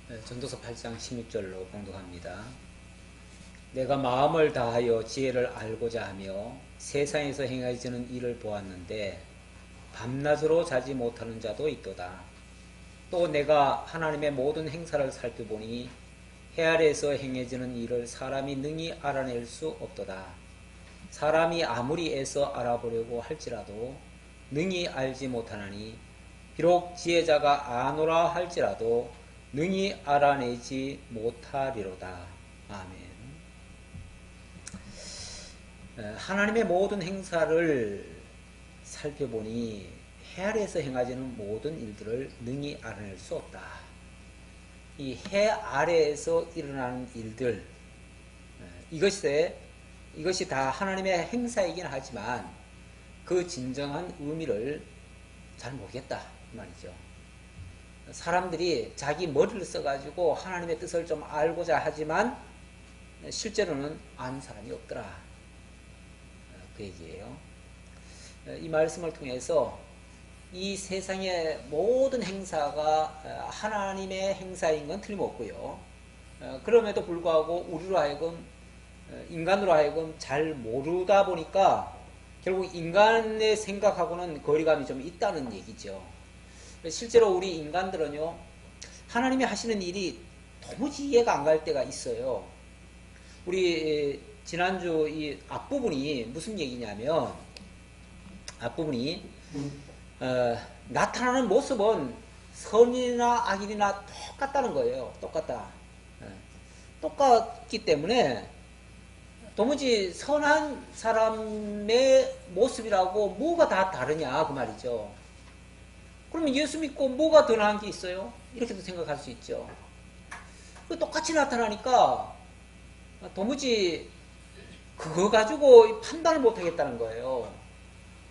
전도서 8장 16절로 봉독합니다. 내가 마음을 다하여 지혜를 알고자 하며 세상에서 행해지는 일을 보았는데 밤낮으로 자지 못하는 자도 있도다. 또 내가 하나님의 모든 행사를 살펴보니 해 아래에서 행해지는 일을 사람이 능히 알아낼 수 없도다. 사람이 아무리 애써 알아보려고 할지라도 능히 알지 못하나니 비록 지혜자가 아노라 할지라도 능히 알아내지 못하리로다. 아멘. 하나님의 모든 행사를 살펴보니 해 아래에서 행하지는 모든 일들을 능히 알아낼 수 없다. 이 해 아래에서 일어나는 일들, 이것이 다 하나님의 행사이긴 하지만 그 진정한 의미를 잘 모르겠다 말이죠. 사람들이 자기 머리를 써가지고 하나님의 뜻을 좀 알고자 하지만 실제로는 아는 사람이 없더라. 그 얘기예요. 이 말씀을 통해서 이 세상의 모든 행사가 하나님의 행사인 건 틀림없고요. 그럼에도 불구하고 우리로 하여금 인간으로 하여금 잘 모르다 보니까 결국 인간의 생각하고는 거리감이 좀 있다는 얘기죠. 실제로 우리 인간들은요, 하나님이 하시는 일이 도무지 이해가 안 갈 때가 있어요. 우리 지난주 이 앞부분이 무슨 얘기냐면, 앞부분이 나타나는 모습은 선이나 악인이나 똑같다는 거예요. 똑같다. 똑같기 때문에 도무지 선한 사람의 모습이라고 뭐가 다 다르냐 그 말이죠. 그러면 예수 믿고 뭐가 더 나은 게 있어요? 이렇게도 생각할 수 있죠. 똑같이 나타나니까 도무지 그거 가지고 판단을 못 하겠다는 거예요.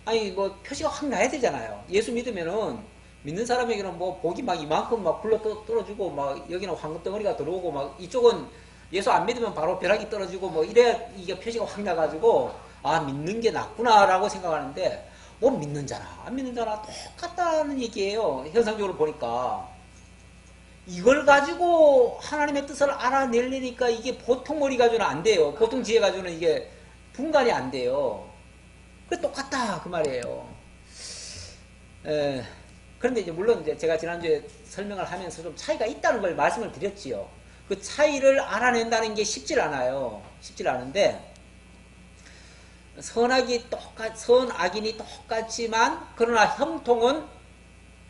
아니 뭐 표시가 확 나야 되잖아요. 예수 믿으면은 믿는 사람에게는 뭐 복이 막 이만큼 막 굴러 떨어지고 막 여기는 황금 덩어리가 들어오고 막 이쪽은 예수 안 믿으면 바로 벼락이 떨어지고 뭐 이래야 이게 표시가 확 나가지고 아 믿는 게 낫구나라고 생각하는데 뭐 믿는 자나 안 믿는 자나 똑같다는 얘기예요. 현상적으로 보니까 이걸 가지고 하나님의 뜻을 알아내려니까 이게 보통 머리 가지고는 안 돼요. 보통 지혜 가지고는 이게 분간이 안 돼요. 그 똑같다 그 말이에요. 그런데 이제 물론 이제 제가 지난주에 설명을 하면서 좀 차이가 있다는 걸 말씀을 드렸지요. 그 차이를 알아낸다는 게 쉽질 않아요. 쉽질 않은데 선악인이 똑같지만 그러나 형통은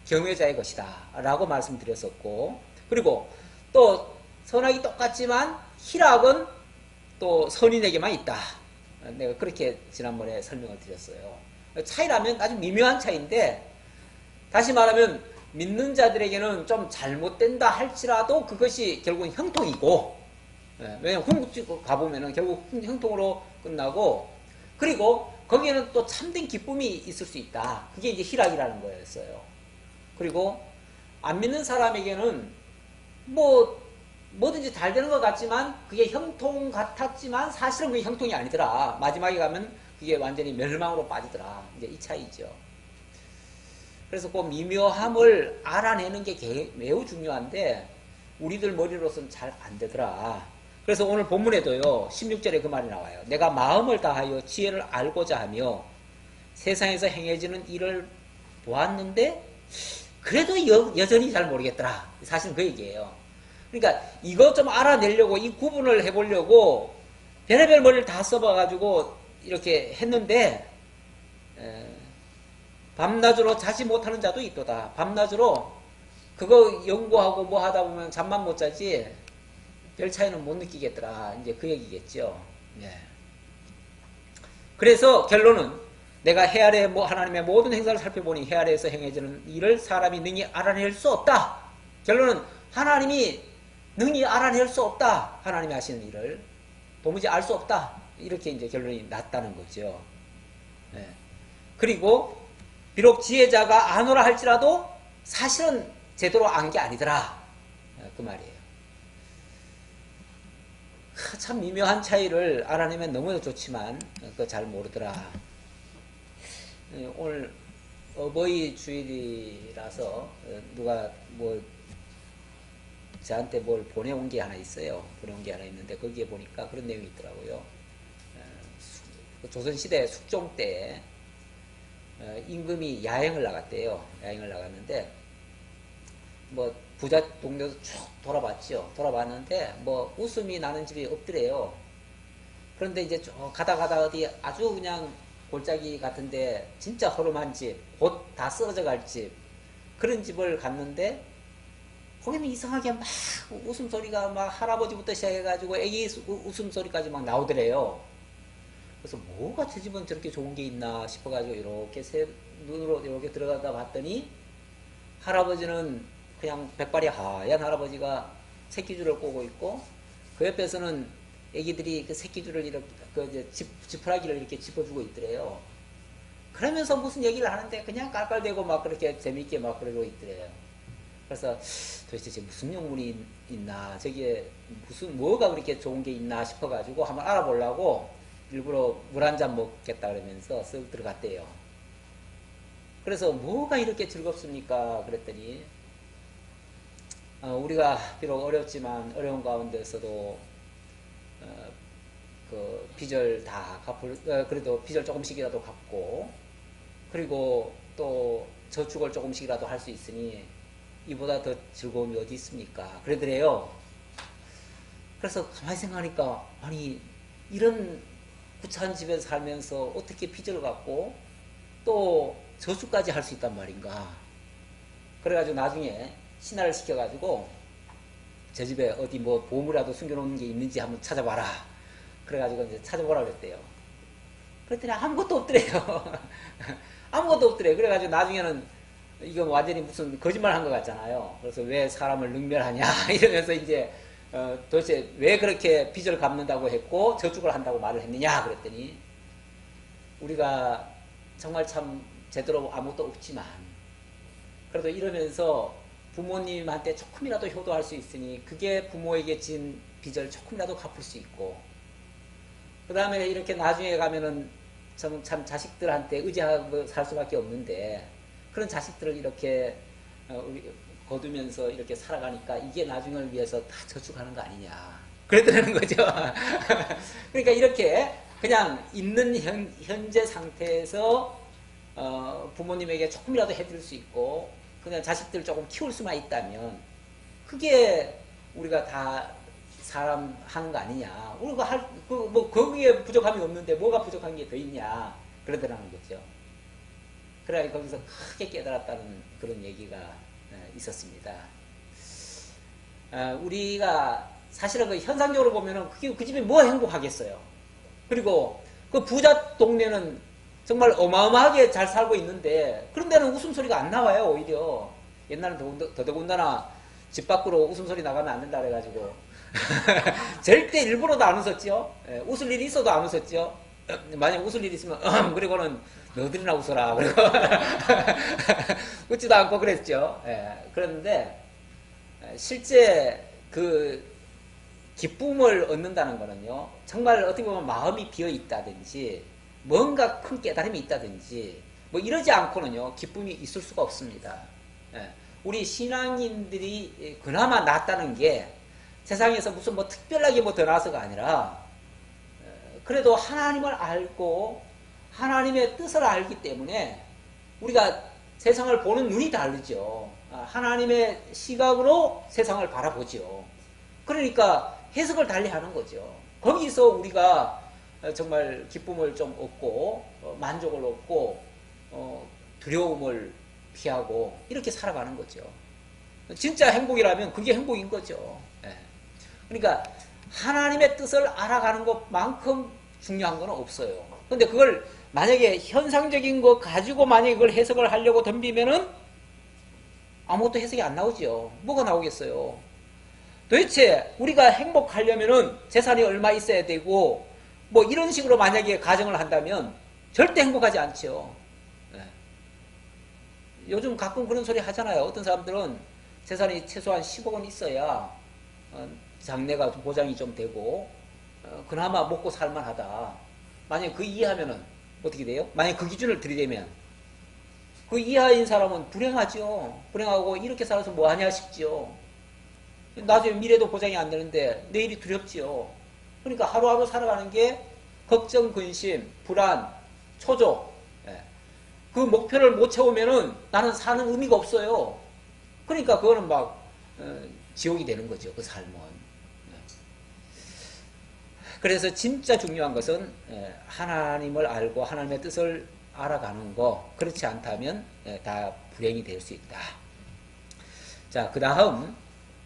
경외자의 것이다 라고 말씀드렸었고, 그리고 또 선악이 똑같지만 희락은 또 선인에게만 있다. 내가 그렇게 지난번에 설명을 드렸어요. 차이라면 아주 미묘한 차이인데, 다시 말하면 믿는 자들에게는 좀 잘못된다 할지라도 그것이 결국은 형통이고, 왜냐하면 궁극적으로 가보면은 결국 형통으로 끝나고, 그리고 거기에는 또 참된 기쁨이 있을 수 있다. 그게 이제 희락이라는 거였어요. 그리고 안 믿는 사람에게는 뭐든지 잘 되는 것 같지만 그게 형통 같았지만 사실은 그게 형통이 아니더라. 마지막에 가면 그게 완전히 멸망으로 빠지더라. 이제 이 차이죠. 그래서 그 미묘함을 알아내는 게 매우 중요한데 우리들 머리로서는 잘 안 되더라. 그래서 오늘 본문에도요 16절에 그 말이 나와요. 내가 마음을 다하여 지혜를 알고자 하며 세상에서 행해지는 일을 보았는데 그래도 여전히 잘 모르겠더라. 사실은 그 얘기예요. 그러니까 이거 좀 알아내려고 이 구분을 해보려고 별의별 머리를 다 써봐가지고 이렇게 했는데 밤낮으로 자지 못하는 자도 있도다. 밤낮으로 그거 연구하고 뭐 하다 보면 잠만 못 자지 별 차이는 못 느끼겠더라. 이제 그 얘기겠죠. 예. 그래서 결론은 내가 해 아래 하나님의 모든 행사를 살펴보니 해 아래에서 행해지는 일을 사람이 능히 알아낼 수 없다. 결론은 하나님이 능히 알아낼 수 없다. 하나님이 하시는 일을 도무지 알 수 없다. 이렇게 이제 결론이 났다는 거죠. 예. 그리고 비록 지혜자가 아노라 할지라도 사실은 제대로 안 게 아니더라. 그 말이에요. 참 미묘한 차이를 알아내면 너무 좋지만 그거 잘 모르더라. 오늘 어버이 주일이라서 누가 뭐 저한테 뭘 보내온 게 하나 있어요. 보내온 게 하나 있는데 거기에 보니까 그런 내용이 있더라고요. 조선시대 숙종 때 임금이 야행을 나갔대요. 야행을 나갔는데 뭐 부자 동네도 쭉 돌아봤죠. 돌아봤는데 뭐 웃음이 나는 집이 없더래요. 그런데 이제 쭉 가다 어디 아주 그냥 골짜기 같은데 진짜 허름한 집, 곧 다 쓰러져 갈 집, 그런 집을 갔는데 거기는 이상하게 막 웃음소리가 막 할아버지부터 시작해가지고 애기 웃음소리까지 막 나오더래요. 그래서 뭐가 저 집은 저렇게 좋은 게 있나 싶어가지고 이렇게 눈으로 이렇게 들어가다 봤더니 할아버지는 그냥 백발이 하얀 할아버지가 새끼줄을 꼬고 있고 그 옆에서는 애기들이 그 새끼줄을 이렇게 그 이제 지푸라기를 이렇게 짚어주고 있더래요. 그러면서 무슨 얘기를 하는데 그냥 깔깔대고 막 그렇게 재밌게 막 그러고 있더래요. 그래서 도대체 지금 무슨 영문이 있나, 저기에 무슨 뭐가 그렇게 좋은 게 있나 싶어가지고 한번 알아보려고 일부러 물 한 잔 먹겠다 그러면서 쓱 들어갔대요. 그래서 뭐가 이렇게 즐겁습니까? 그랬더니 우리가 비록 어렵지만 어려운 가운데서도 그 빚을 다 그래도 빚을 조금씩이라도 갚고 그리고 또 저축을 조금씩이라도 할 수 있으니 이보다 더 즐거움이 어디 있습니까? 그러더래요. 그래서 가만히 생각하니까 아니 이런 구차한 집에서 살면서 어떻게 빚을 갚고 또 저축까지 할 수 있단 말인가. 그래가지고 나중에 신하를 시켜가지고 저 집에 어디 뭐 보물이라도 숨겨놓은 게 있는지 한번 찾아봐라. 그래가지고 이제 찾아보라 그랬대요. 그랬더니 아무것도 없더래요. 아무것도 없더래요. 그래가지고 나중에는 이거 완전히 무슨 거짓말 한 것 같잖아요. 그래서 왜 사람을 능멸하냐 이러면서 이제 도대체 왜 그렇게 빚을 갚는다고 했고 저축을 한다고 말을 했느냐 그랬더니 우리가 정말 참 제대로 아무것도 없지만 그래도 이러면서 부모님한테 조금이라도 효도할 수 있으니 그게 부모에게 진 빚을 조금이라도 갚을 수 있고 그 다음에 이렇게 나중에 가면은 참 자식들한테 의지하고 살 수밖에 없는데 그런 자식들을 이렇게 우리 거두면서 이렇게 살아가니까 이게 나중을 위해서 다 저축하는 거 아니냐 그랬더라는 거죠. 그러니까 이렇게 그냥 있는 현재 상태에서 부모님에게 조금이라도 해드릴 수 있고 그냥 자식들 조금 키울 수만 있다면 그게 우리가 다 사람 하는 거 아니냐. 우리가 뭐 거기에 부족함이 없는데 뭐가 부족한 게 더 있냐 그러더라는 거죠. 그래 거기서 크게 깨달았다는 그런 얘기가 있었습니다. 우리가 사실은 그 현상적으로 보면은 그 집이 뭐 행복하겠어요. 그리고 그 부자 동네는 정말 어마어마하게 잘 살고 있는데 그런 데는 웃음소리가 안 나와요. 오히려 옛날은 더더군다나 집 밖으로 웃음소리 나가면 안 된다 그래가지고 절대 일부러도 안 웃었죠. 웃을 일이 있어도 안 웃었죠. 만약 웃을 일이 있으면 그리고는 너들이나 웃어라 그리고 웃지도 않고 그랬죠. 그런데 실제 그 기쁨을 얻는다는 거는요 정말 어떻게 보면 마음이 비어 있다든지 뭔가 큰 깨달음이 있다든지 뭐 이러지 않고는요 기쁨이 있을 수가 없습니다. 우리 신앙인들이 그나마 낫다는 게 세상에서 무슨 뭐 특별하게 뭐 더 나서가 아니라 그래도 하나님을 알고 하나님의 뜻을 알기 때문에 우리가 세상을 보는 눈이 다르죠. 하나님의 시각으로 세상을 바라보죠. 그러니까 해석을 달리 하는 거죠. 거기서 우리가 정말 기쁨을 좀 얻고 만족을 얻고 두려움을 피하고 이렇게 살아가는 거죠. 진짜 행복이라면 그게 행복인 거죠. 그러니까 하나님의 뜻을 알아가는 것만큼 중요한 건 없어요. 근데 그걸 만약에 현상적인 거 가지고 만약에 그걸 해석을 하려고 덤비면은 아무것도 해석이 안 나오죠. 뭐가 나오겠어요. 도대체 우리가 행복하려면은 재산이 얼마 있어야 되고 뭐 이런 식으로 만약에 가정을 한다면 절대 행복하지 않죠. 요즘 가끔 그런 소리 하잖아요. 어떤 사람들은 재산이 최소한 10억 원 있어야 장래가 보장이 좀 되고 그나마 먹고 살만하다. 만약에 그 이하면은 어떻게 돼요? 만약에 그 기준을 들이대면 그 이하인 사람은 불행하죠. 불행하고 이렇게 살아서 뭐하냐 싶죠. 나중에 미래도 보장이 안 되는데 내일이 두렵지요. 그러니까 하루하루 살아가는 게 걱정, 근심, 불안, 초조. 예. 그 목표를 못 채우면은 나는 사는 의미가 없어요. 그러니까 그거는 막 지옥이 되는 거죠. 그 삶은. 그래서 진짜 중요한 것은 하나님을 알고 하나님의 뜻을 알아가는 거. 그렇지 않다면 다 불행이 될 수 있다. 자, 그 다음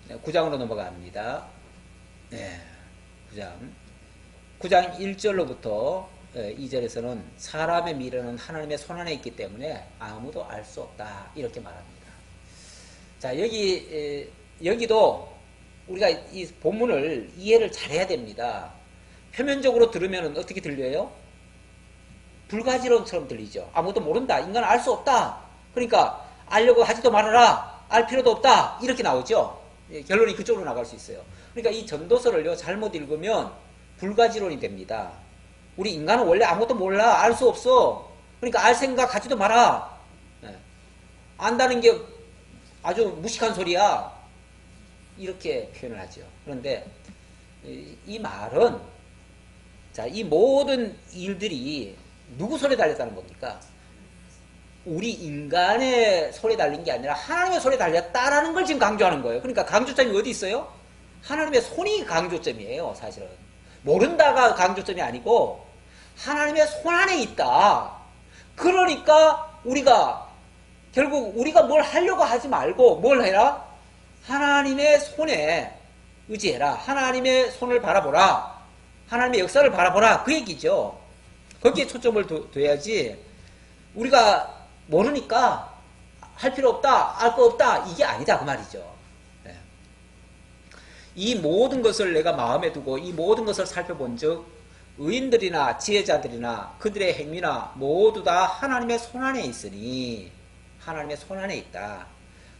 9장으로 넘어갑니다. 9장 1절로부터 2절에서는 사람의 미래는 하나님의 손안에 있기 때문에 아무도 알 수 없다. 이렇게 말합니다. 자, 여기도 우리가 이 본문을 이해를 잘해야 됩니다. 표면적으로 들으면 어떻게 들려요? 불가지론처럼 들리죠. 아무도 모른다. 인간은 알 수 없다. 그러니까 알려고 하지도 말아라. 알 필요도 없다. 이렇게 나오죠. 결론이 그쪽으로 나갈 수 있어요. 그러니까 이 전도서를요, 잘못 읽으면 불가지론이 됩니다. 우리 인간은 원래 아무것도 몰라. 알 수 없어. 그러니까 알 생각 하지도 마라. 안다는 게 아주 무식한 소리야. 이렇게 표현을 하죠. 그런데 이 말은, 자, 이 모든 일들이 누구 손에 달렸다는 겁니까? 우리 인간의 손에 달린 게 아니라 하나님의 손에 달렸다라는 걸 지금 강조하는 거예요. 그러니까 강조점이 어디 있어요? 하나님의 손이 강조점이에요, 사실은. 모른다가 강조점이 아니고 하나님의 손 안에 있다. 그러니까 결국 우리가 뭘 하려고 하지 말고 뭘 해라? 하나님의 손에 의지해라. 하나님의 손을 바라보라. 하나님의 역사를 바라보라. 그 얘기죠. 거기에 초점을 둬야지 우리가 모르니까 할 필요 없다, 알 거 없다, 이게 아니다 그 말이죠. 네. 이 모든 것을 내가 마음에 두고 이 모든 것을 살펴본 즉 의인들이나 지혜자들이나 그들의 행위나 모두 다 하나님의 손안에 있으니 하나님의 손안에 있다.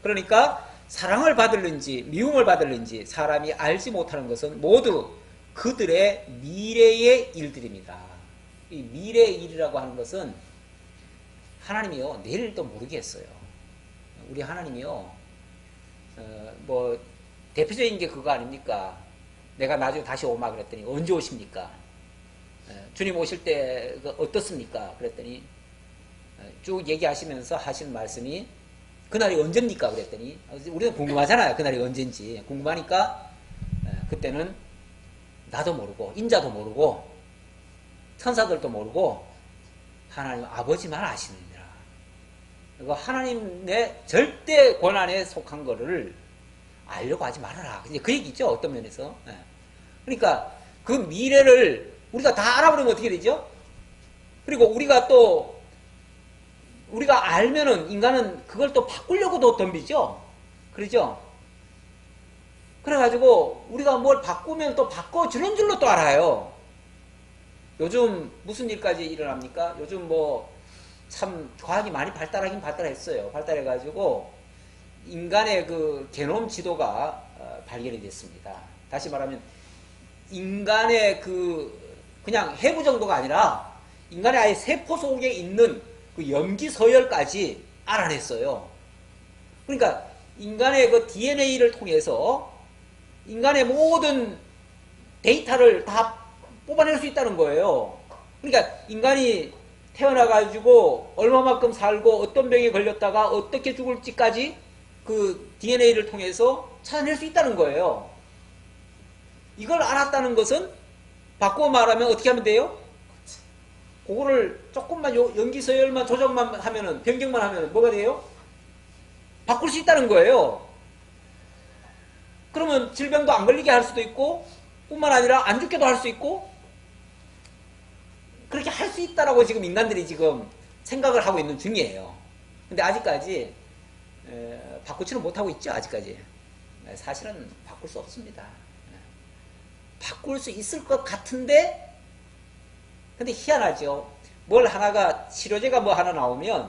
그러니까 사랑을 받을는지 미움을 받을는지 사람이 알지 못하는 것은 모두 그들의 미래의 일들입니다. 이 미래의 일이라고 하는 것은 하나님이요, 내일도 모르겠어요. 우리 하나님이요, 뭐 대표적인 게 그거 아닙니까? 내가 나중에 다시 오마 그랬더니 언제 오십니까? 주님 오실 때 어떻습니까? 그랬더니 쭉 얘기하시면서 하신 말씀이 그날이 언제입니까? 그랬더니 우리는 궁금하잖아요. 그날이 언제인지 궁금하니까 그때는 나도 모르고 인자도 모르고 천사들도 모르고 하나님 아버지만 아시느니라. 그리고 하나님의 절대 권한에 속한 거를 알려고 하지 말아라. 그 얘기죠. 어떤 면에서. 그러니까 그 미래를 우리가 다 알아버리면 어떻게 되죠? 그리고 우리가 알면은 인간은 그걸 또 바꾸려고도 덤비죠. 그러죠? 그래가지고 우리가 뭘 바꾸면 또 바꿔주는 줄로 또 알아요. 요즘 무슨 일까지 일어납니까? 요즘 뭐 참 과학이 많이 발달하긴 발달했어요. 발달해가지고 인간의 그 게놈 지도가 발견이 됐습니다. 다시 말하면 인간의 그냥 해부 정도가 아니라 인간의 아예 세포 속에 있는 그 염기 서열까지 알아냈어요. 그러니까 인간의 그 DNA를 통해서 인간의 모든 데이터를 다 뽑아낼 수 있다는 거예요. 그러니까 인간이 태어나가지고 얼마만큼 살고 어떤 병에 걸렸다가 어떻게 죽을지까지 그 DNA를 통해서 찾아낼 수 있다는 거예요. 이걸 알았다는 것은 바꿔 말하면 어떻게 하면 돼요? 그거를 조금만 염기 서열만 조정만 하면은 변경만 하면은 뭐가 돼요? 바꿀 수 있다는 거예요. 그러면 질병도 안 걸리게 할 수도 있고 뿐만 아니라 안 죽게도 할 수 있고 그렇게 할 수 있다라고 지금 인간들이 지금 생각을 하고 있는 중이에요. 근데 아직까지 바꾸지는 못하고 있죠. 아직까지. 사실은 바꿀 수 없습니다. 바꿀 수 있을 것 같은데 근데 희한하죠. 뭘 하나가 치료제가 뭐 하나 나오면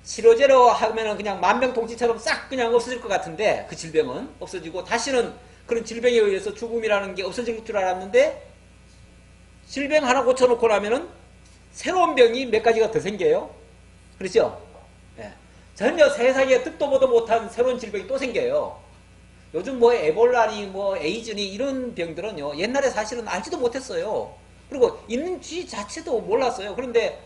치료제로 하면은 그냥 만병통치처럼 싹 그냥 없어질 것 같은데 그 질병은 없어지고 다시는 그런 질병에 의해서 죽음이라는 게 없어질 줄 알았는데 질병 하나 고쳐놓고 나면은 새로운 병이 몇 가지가 더 생겨요. 그렇죠? 예. 전혀 세상에 듣도 보도 못한 새로운 질병이 또 생겨요. 요즘 뭐 에볼라니 뭐 에이즈니 이런 병들은요 옛날에 사실은 알지도 못했어요. 그리고 있는 쥐 자체도 몰랐어요. 그런데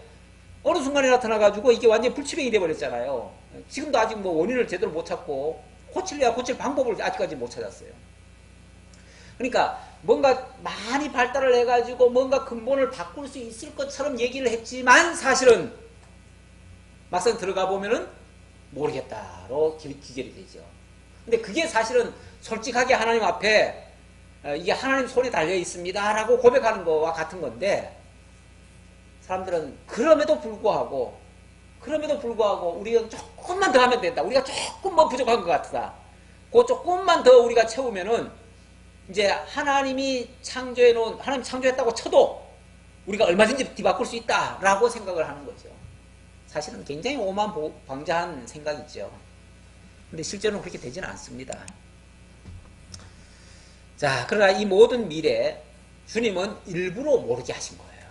어느 순간에 나타나가지고 이게 완전히 불치병이 돼버렸잖아요. 지금도 아직 뭐 원인을 제대로 못 찾고 고칠래야 고칠 방법을 아직까지 못 찾았어요. 그러니까 뭔가 많이 발달을 해가지고 뭔가 근본을 바꿀 수 있을 것처럼 얘기를 했지만 사실은 막상 들어가 보면은 모르겠다로 기결이 되죠. 근데 그게 사실은 솔직하게 하나님 앞에 이게 하나님 손에 달려 있습니다 라고 고백하는 거와 같은 건데, 사람들은 그럼에도 불구하고 우리가 조금만 더 하면 된다, 우리가 조금 뭐 부족한 것 같다, 그 조금만 더 우리가 채우면은 이제 하나님이 창조해놓은, 하나님 창조했다고 쳐도 우리가 얼마든지 뒤바꿀 수 있다라고 생각을 하는 거죠. 사실은 굉장히 오만방자한 생각이죠. 근데 실제로는 그렇게 되지는 않습니다. 자, 그러나 이 모든 미래 주님은 일부러 모르게 하신 거예요.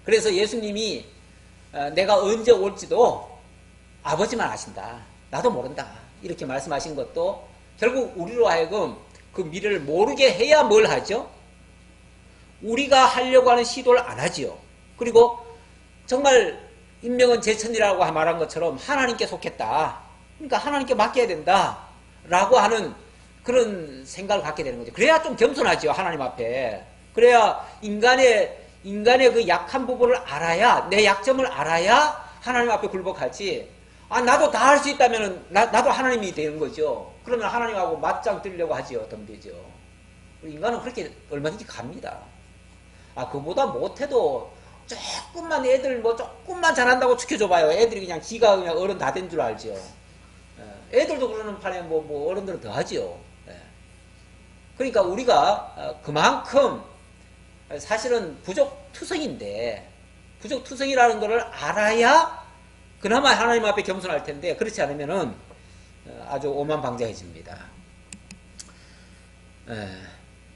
그래서 예수님이 내가 언제 올지도 아버지만 아신다, 나도 모른다, 이렇게 말씀하신 것도 결국 우리로 하여금 그 미래를 모르게 해야 뭘 하죠? 우리가 하려고 하는 시도를 안 하지요. 그리고 정말 인명은 제천이라고 말한 것처럼 하나님께 속했다, 그러니까 하나님께 맡겨야 된다 라고 하는 그런 생각을 갖게 되는 거죠. 그래야 좀 겸손하죠, 하나님 앞에. 그래야 인간의 그 약한 부분을 알아야, 내 약점을 알아야 하나님 앞에 굴복하지. 나도 다 할 수 있다면 나도 하나님이 되는 거죠. 그러면 하나님하고 맞짱 뜨려고 하지요, 덤비죠. 인간은 그렇게 얼마든지 갑니다. 그보다 못해도 조금만 애들 뭐 조금만 잘한다고 지켜줘봐요. 애들이 그냥 지가 그냥 어른 다 된 줄 알죠. 애들도 그러는 판에 뭐 어른들은 더 하지요. 그러니까 우리가 그만큼 사실은 부족투성인데, 부족투성이라는 것을 알아야 그나마 하나님 앞에 겸손할 텐데, 그렇지 않으면은 아주 오만방자해집니다.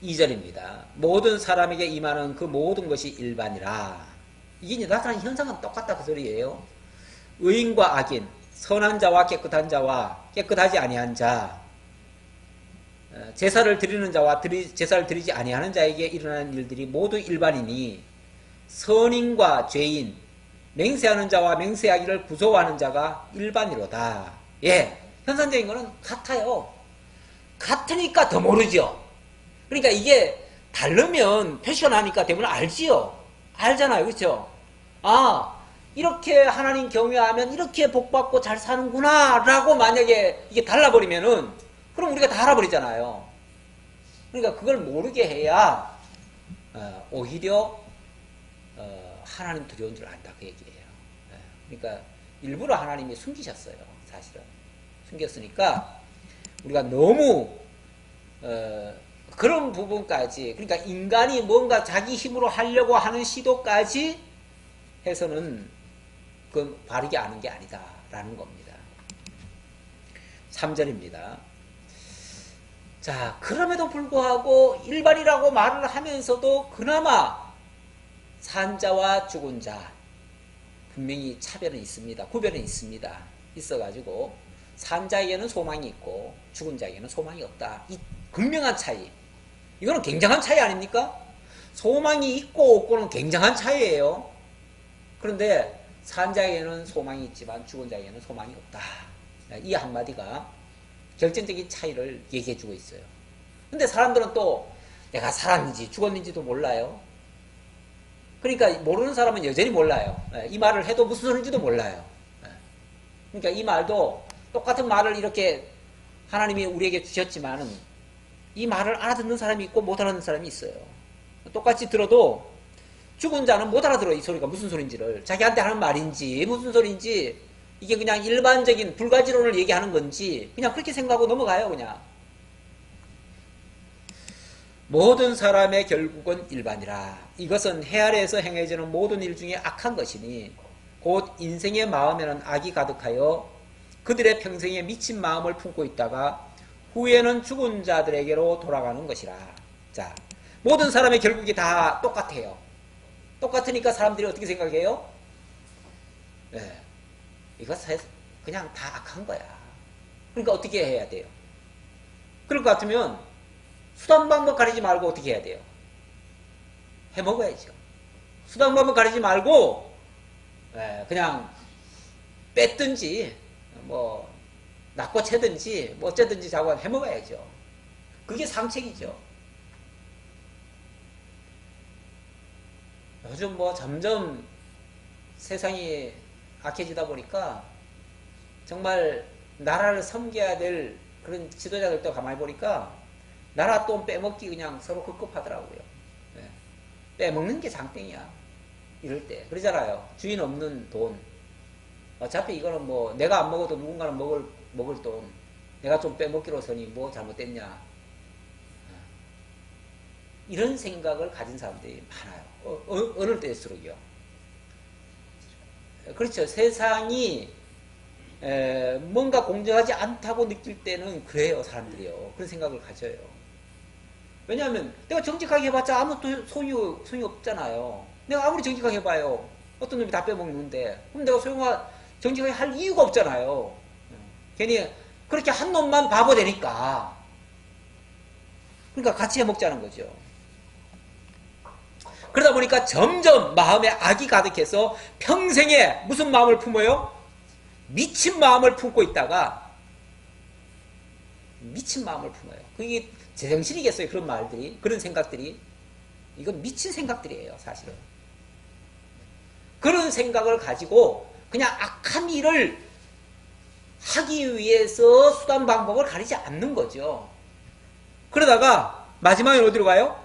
2절입니다. 모든 사람에게 임하는 그 모든 것이 일반이라. 이게 나타나는 현상은 똑같다 그 소리예요. 의인과 악인, 선한 자와 깨끗한 자와 깨끗하지 아니한 자, 제사를 드리는 자와 제사를 드리지 아니하는 자에게 일어나는 일들이 모두 일반이니 선인과 죄인, 맹세하는 자와 맹세하기를 구소하는 자가 일반이로다. 예, 현상적인 거는 같아요. 같으니까 더 모르죠. 그러니까 이게 다르면 표시가 나니까 대부분 알지요. 알잖아요, 그렇죠? 이렇게 하나님 경외하면 이렇게 복받고 잘 사는구나 라고 만약에 이게 달라버리면은 그럼 우리가 다 알아버리잖아요. 그러니까 그걸 모르게 해야 오히려 하나님 두려운 줄 안다, 그 얘기예요. 그러니까 일부러 하나님이 숨기셨어요, 사실은. 숨겼으니까 우리가 너무 그런 부분까지, 그러니까 인간이 뭔가 자기 힘으로 하려고 하는 시도까지 해서는 그 바르게 아는 게 아니다라는 겁니다. 3절입니다. 자, 그럼에도 불구하고 일반이라고 말을 하면서도 그나마 산자와 죽은 자 분명히 차별은 있습니다. 구별은 있습니다. 있어가지고 산자에게는 소망이 있고 죽은 자에게는 소망이 없다. 이 분명한 차이. 이거는 굉장한 차이 아닙니까? 소망이 있고 없고는 굉장한 차이예요. 그런데 산자에게는 소망이 있지만 죽은 자에게는 소망이 없다. 이 한마디가 결정적인 차이를 얘기해주고 있어요. 근데 사람들은 또 내가 살았는지 죽었는지도 몰라요. 그러니까 모르는 사람은 여전히 몰라요. 이 말을 해도 무슨 소리인지도 몰라요. 그러니까 이 말도 똑같은 말을 이렇게 하나님이 우리에게 주셨지만은 이 말을 알아듣는 사람이 있고 못 알아듣는 사람이 있어요. 똑같이 들어도 죽은 자는 못 알아들어, 이 소리가 무슨 소리인지를. 자기한테 하는 말인지 무슨 소리인지 이게 그냥 일반적인 불가지론을 얘기하는 건지 그냥 그렇게 생각하고 넘어가요, 그냥. 모든 사람의 결국은 일반이라. 이것은 해 아래에서 행해지는 모든 일 중에 악한 것이니 곧 인생의 마음에는 악이 가득하여 그들의 평생에 미친 마음을 품고 있다가 후에는 죽은 자들에게로 돌아가는 것이라. 자, 모든 사람의 결국이 다 똑같아요. 똑같으니까 사람들이 어떻게 생각해요? 이거 그냥 다 악한 거야. 그러니까 어떻게 해야 돼요? 그럴 것 같으면 수단 방법 가리지 말고 어떻게 해야 돼요? 해 먹어야죠. 수단 방법 가리지 말고 그냥 뺐든지 뭐 낚고 채든지 뭐 어쩌든지 자고 해 먹어야죠. 그게 상책이죠. 요즘 뭐 점점 세상이 악해지다 보니까 정말 나라를 섬겨야 될 그런 지도자들도 가만히 보니까 나라 돈 빼먹기 그냥 서로 급급하더라고요. 빼먹는 게 장땡이야. 이럴 때. 그러잖아요. 주인 없는 돈. 어차피 이거는 뭐 내가 안 먹어도 누군가는 먹을 돈. 내가 좀 빼먹기로서니 뭐 잘못됐냐. 이런 생각을 가진 사람들이 많아요. 어느 때일수록요. 그렇죠. 세상이 뭔가 공정하지 않다고 느낄 때는 그래요. 사람들이요. 그런 생각을 가져요. 왜냐하면 내가 정직하게 해봤자 아무 소용이 없잖아요. 내가 아무리 정직하게 해봐요. 어떤 놈이 다 빼먹는데 그럼 내가 정직하게 할 이유가 없잖아요. 괜히 그렇게 한 놈만 바보 되니까. 그러니까 같이 해먹자는 거죠. 그러다 보니까 점점 마음에 악이 가득해서 평생에 무슨 마음을 품어요? 미친 마음을 품고 있다가 미친 마음을 품어요. 그게 제정신이겠어요. 그런 말들이, 그런 생각들이. 이건 미친 생각들이에요. 사실은. 그런 생각을 가지고 그냥 악한 일을 하기 위해서 수단 방법을 가리지 않는 거죠. 그러다가 마지막에 어디로 가요?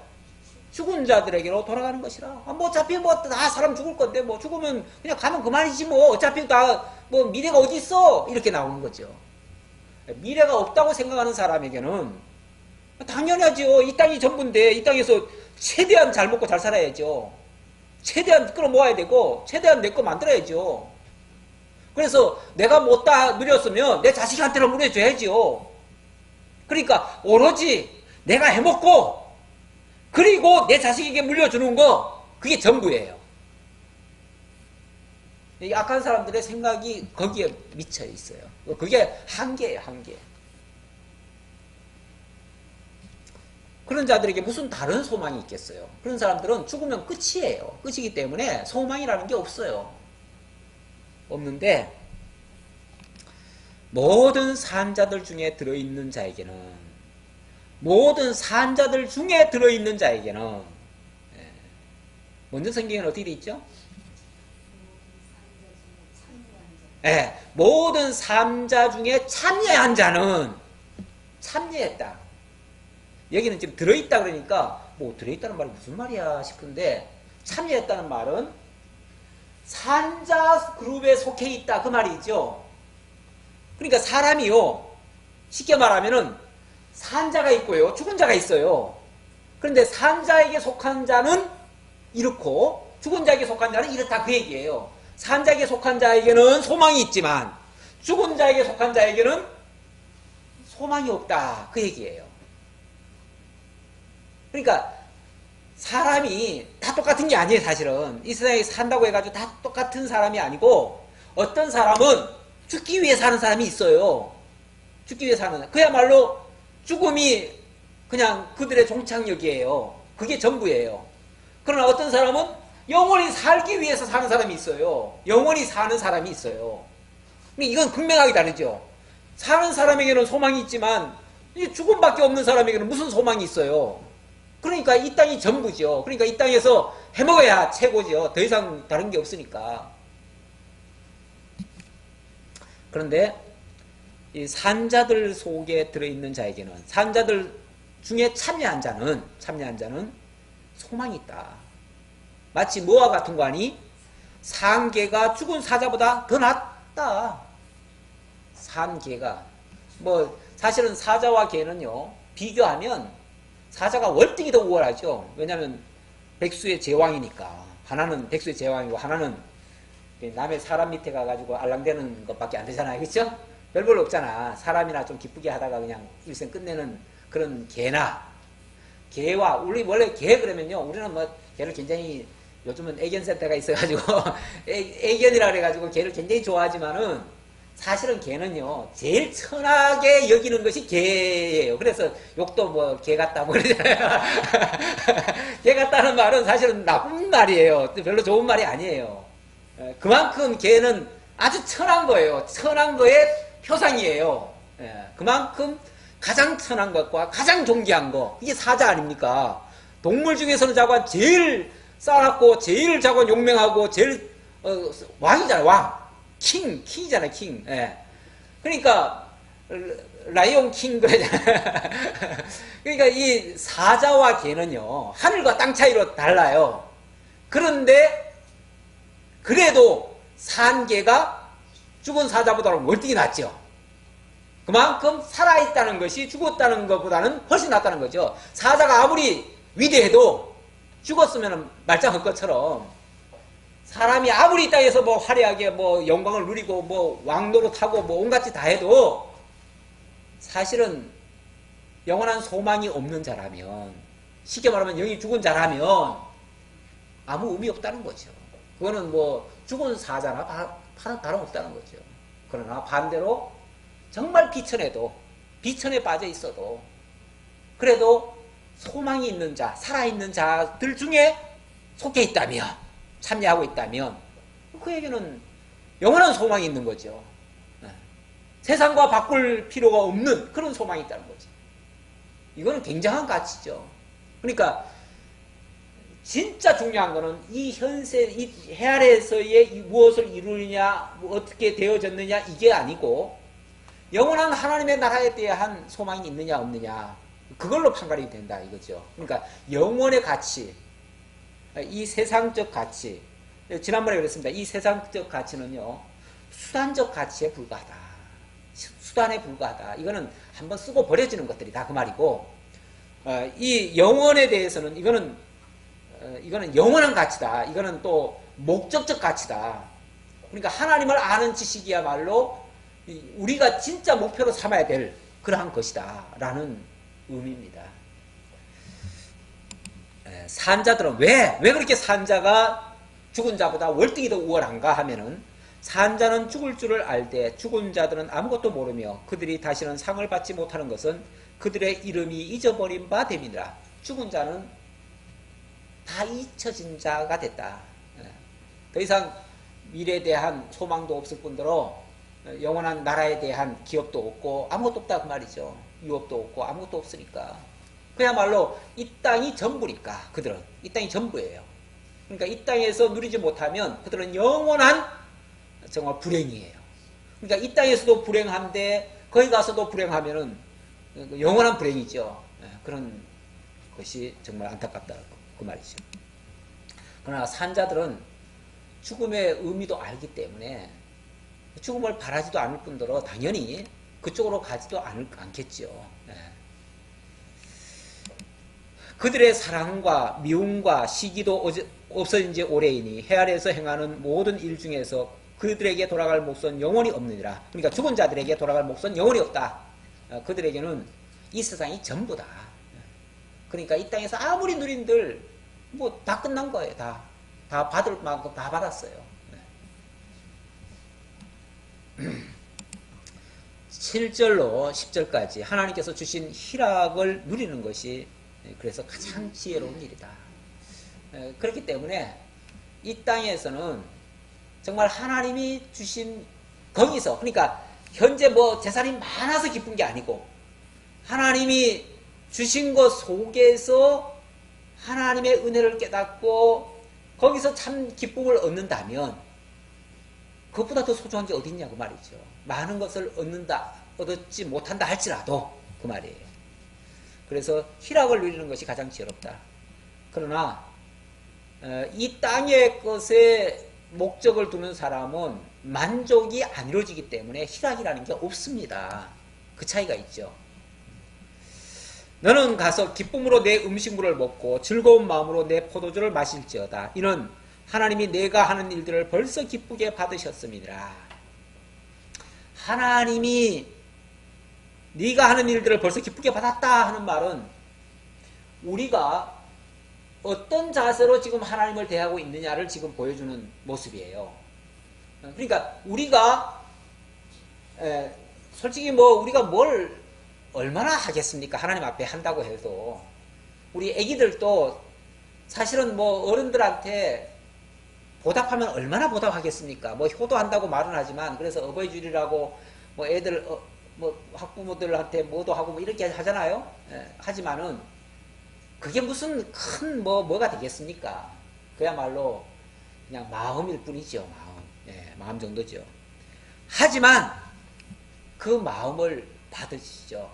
죽은 자들에게로 돌아가는 것이라. 뭐 어차피 뭐 다 사람 죽을 건데 뭐 죽으면 그냥 가면 그만이지 뭐 어차피 다 뭐 미래가 어디 있어 이렇게 나오는 거죠. 미래가 없다고 생각하는 사람에게는 당연하죠. 이 땅이 전부인데 이 땅에서 최대한 잘 먹고 잘 살아야죠. 최대한 끌어모아야 되고 최대한 내 거 만들어야죠. 그래서 내가 못 다 누렸으면 내 자식한테는 물려줘야죠. 그러니까 오로지 내가 해먹고 그리고 내 자식에게 물려주는 거 그게 전부예요. 이 악한 사람들의 생각이 거기에 미쳐 있어요. 그게 한계예요. 한계. 그런 자들에게 무슨 다른 소망이 있겠어요. 그런 사람들은 죽으면 끝이에요. 끝이기 때문에 소망이라는 게 없어요. 없는데 모든 산자들 중에 들어있는 자에게는 먼저 성경에는 어떻게 되어 있죠? 모든 산자 중에 참여한 자는 참여했다. 여기는 지금 들어있다 그러니까 뭐 들어있다는 말이 무슨 말이야 싶은데 참여했다는 말은 산자 그룹에 속해 있다 그 말이죠. 그러니까 사람이요 쉽게 말하면은 산자가 있고요 죽은 자가 있어요. 그런데 산자에게 속한 자는 이렇고 죽은 자에게 속한 자는 이렇다 그 얘기예요. 산자에게 속한 자에게는 소망이 있지만 죽은 자에게 속한 자에게는 소망이 없다 그 얘기예요. 그러니까 사람이 다 똑같은 게 아니에요. 사실은 이 세상에 산다고 해가지고 다 똑같은 사람이 아니고 어떤 사람은 죽기 위해 사는 사람이 있어요. 죽기 위해 사는 그야말로 죽음이 그냥 그들의 종착역이에요. 그게 전부예요. 그러나 어떤 사람은 영원히 살기 위해서 사는 사람이 있어요. 영원히 사는 사람이 있어요. 이건 극명하게 다르죠. 사는 사람에게는 소망이 있지만 죽음밖에 없는 사람에게는 무슨 소망이 있어요. 그러니까 이 땅이 전부죠. 그러니까 이 땅에서 해먹어야 최고죠. 더 이상 다른 게 없으니까. 그런데 이 산자들 속에 들어있는 자에게는 산자들 중에 참여한 자는 소망이 있다. 마치 뭐와 같은 거 아니? 산개가 죽은 사자보다 더 낫다. 산개가 뭐 사실은 사자와 개는요 비교하면 사자가 월등히 더 우월하죠. 왜냐하면 백수의 제왕이니까. 하나는 백수의 제왕이고 하나는 남의 사람 밑에 가가지고 알랑대는 것밖에 안 되잖아요. 그렇죠? 별볼 없잖아. 사람이나 좀 기쁘게 하다가 그냥 일생 끝내는 그런 개와 우리 원래 개 그러면요 우리는 뭐 개를 굉장히 요즘은 애견센터가 있어가지고 애견이라 그래가지고 개를 굉장히 좋아하지만은 사실은 개는요, 제일 천하게 여기는 것이 개예요. 그래서 욕도 뭐, 개 같다, 뭐 그러잖아요. 개 같다는 말은 사실은 나쁜 말이에요. 별로 좋은 말이 아니에요. 그만큼 개는 아주 천한 거예요. 천한 거의 표상이에요. 그만큼 가장 천한 것과 가장 존귀한 거, 이게 사자 아닙니까? 동물 중에서는 자관 제일 싸놨고, 제일 자관 용맹하고, 제일, 왕이잖아요, 왕. 킹이잖아요, 킹. 예. 그러니까, 라이온 킹 그러잖아요. 그러니까 이 사자와 개는요, 하늘과 땅 차이로 달라요. 그런데, 그래도 산 개가 죽은 사자보다는 월등히 낫죠. 그만큼 살아있다는 것이 죽었다는 것보다는 훨씬 낫다는 거죠. 사자가 아무리 위대해도 죽었으면 말짱할 것처럼 사람이 아무리 이 땅에서 뭐 화려하게 뭐 영광을 누리고 뭐 왕도로 타고 뭐 온갖 짓 다 해도 사실은 영원한 소망이 없는 자라면, 쉽게 말하면 영이 죽은 자라면 아무 의미 없다는 거죠. 그거는 뭐 죽은 사자나 다름없다는 거죠. 그러나 반대로 정말 비천에 빠져 있어도 그래도 소망이 있는 자, 살아있는 자들 중에 속해 있다면, 참여하고 있다면 그에게는 영원한 소망이 있는 거죠. 세상과 바꿀 필요가 없는 그런 소망이 있다는 거죠. 이거는 굉장한 가치죠. 그러니까 진짜 중요한 거는 이 현세, 이 해 아래에서의 무엇을 이루느냐, 뭐 어떻게 되어졌느냐 이게 아니고 영원한 하나님의 나라에 대한 소망이 있느냐 없느냐, 그걸로 판가름이 된다 이거죠. 그러니까 영원의 가치, 이 세상적 가치, 지난번에 그랬습니다. 이 세상적 가치는요, 수단적 가치에 불과하다. 수단에 불과하다. 이거는 한번 쓰고 버려지는 것들이다 그 말이고, 이 영원에 대해서는 이거는 영원한 가치다. 이거는 또 목적적 가치다. 그러니까 하나님을 아는 지식이야말로 우리가 진짜 목표로 삼아야 될 그러한 것이다 라는 의미입니다. 산자들은 왜 그렇게 산자가 죽은 자보다 월등히 더 우월한가 하면은, 산자는 죽을 줄을 알되 죽은 자들은 아무것도 모르며 그들이 다시는 상을 받지 못하는 것은 그들의 이름이 잊어버린 바 됨이니라. 죽은 자는 다 잊혀진 자가 됐다. 더 이상 미래에 대한 소망도 없을 뿐더러 영원한 나라에 대한 기업도 없고 아무것도 없다 그 말이죠. 유업도 없고 아무것도 없으니까 그야말로 이 땅이 전부니까, 그들은 이 땅이 전부예요. 그러니까 이 땅에서 누리지 못하면 그들은 영원한 정말 불행이에요. 그러니까 이 땅에서도 불행한데 거기 가서도 불행하면은 영원한 불행이죠. 그런 것이 정말 안타깝다 그 말이죠. 그러나 산자들은 죽음의 의미도 알기 때문에 죽음을 바라지도 않을 뿐더러 당연히 그쪽으로 가지도 않겠죠. 그들의 사랑과 미움과 시기도 없어진 지 오래이니 해 아래에서 행하는 모든 일 중에서 그들에게 돌아갈 몫은 영원히 없느니라. 그러니까 죽은 자들에게 돌아갈 몫은 영원히 없다. 그들에게는 이 세상이 전부다. 그러니까 이 땅에서 아무리 누린들 뭐 다 끝난 거예요. 다 받을 만큼 다 받았어요. 7절로 10절까지 하나님께서 주신 희락을 누리는 것이 그래서 가장 지혜로운 일이다. 그렇기 때문에 이 땅에서는 정말 하나님이 주신 거기서, 그러니까 현재 뭐 재산이 많아서 기쁜 게 아니고 하나님이 주신 것 속에서 하나님의 은혜를 깨닫고 거기서 참 기쁨을 얻는다면 그것보다 더 소중한 게 어디 있냐고 말이죠. 많은 것을 얻지 못한다 할지라도 그 말이에요. 그래서 희락을 누리는 것이 가장 지혜롭다. 그러나 이 땅의 것에 목적을 두는 사람은 만족이 안 이루어지기 때문에 희락이라는 게 없습니다. 그 차이가 있죠. 너는 가서 기쁨으로 내 음식물을 먹고 즐거운 마음으로 내 포도주를 마실지어다. 이는 하나님이 내가 하는 일들을 벌써 기쁘게 받으셨음이니라. 하나님이 네가 하는 일들을 벌써 기쁘게 받았다 하는 말은 우리가 어떤 자세로 지금 하나님을 대하고 있느냐를 지금 보여주는 모습이에요. 그러니까 우리가 솔직히 뭐 우리가 뭘 얼마나 하겠습니까? 하나님 앞에 한다고 해도 우리 애기들도 사실은 뭐 어른들한테 보답하면 얼마나 보답하겠습니까? 뭐 효도한다고 말은 하지만 그래서 어버이 주일이라고 뭐 애들 뭐 학부모들한테 뭐도 하고 뭐 이렇게 하잖아요. 하지만은 그게 무슨 큰 뭐가 되겠습니까? 그야말로 그냥 마음일 뿐이죠. 마음 정도죠. 하지만 그 마음을 받으시죠.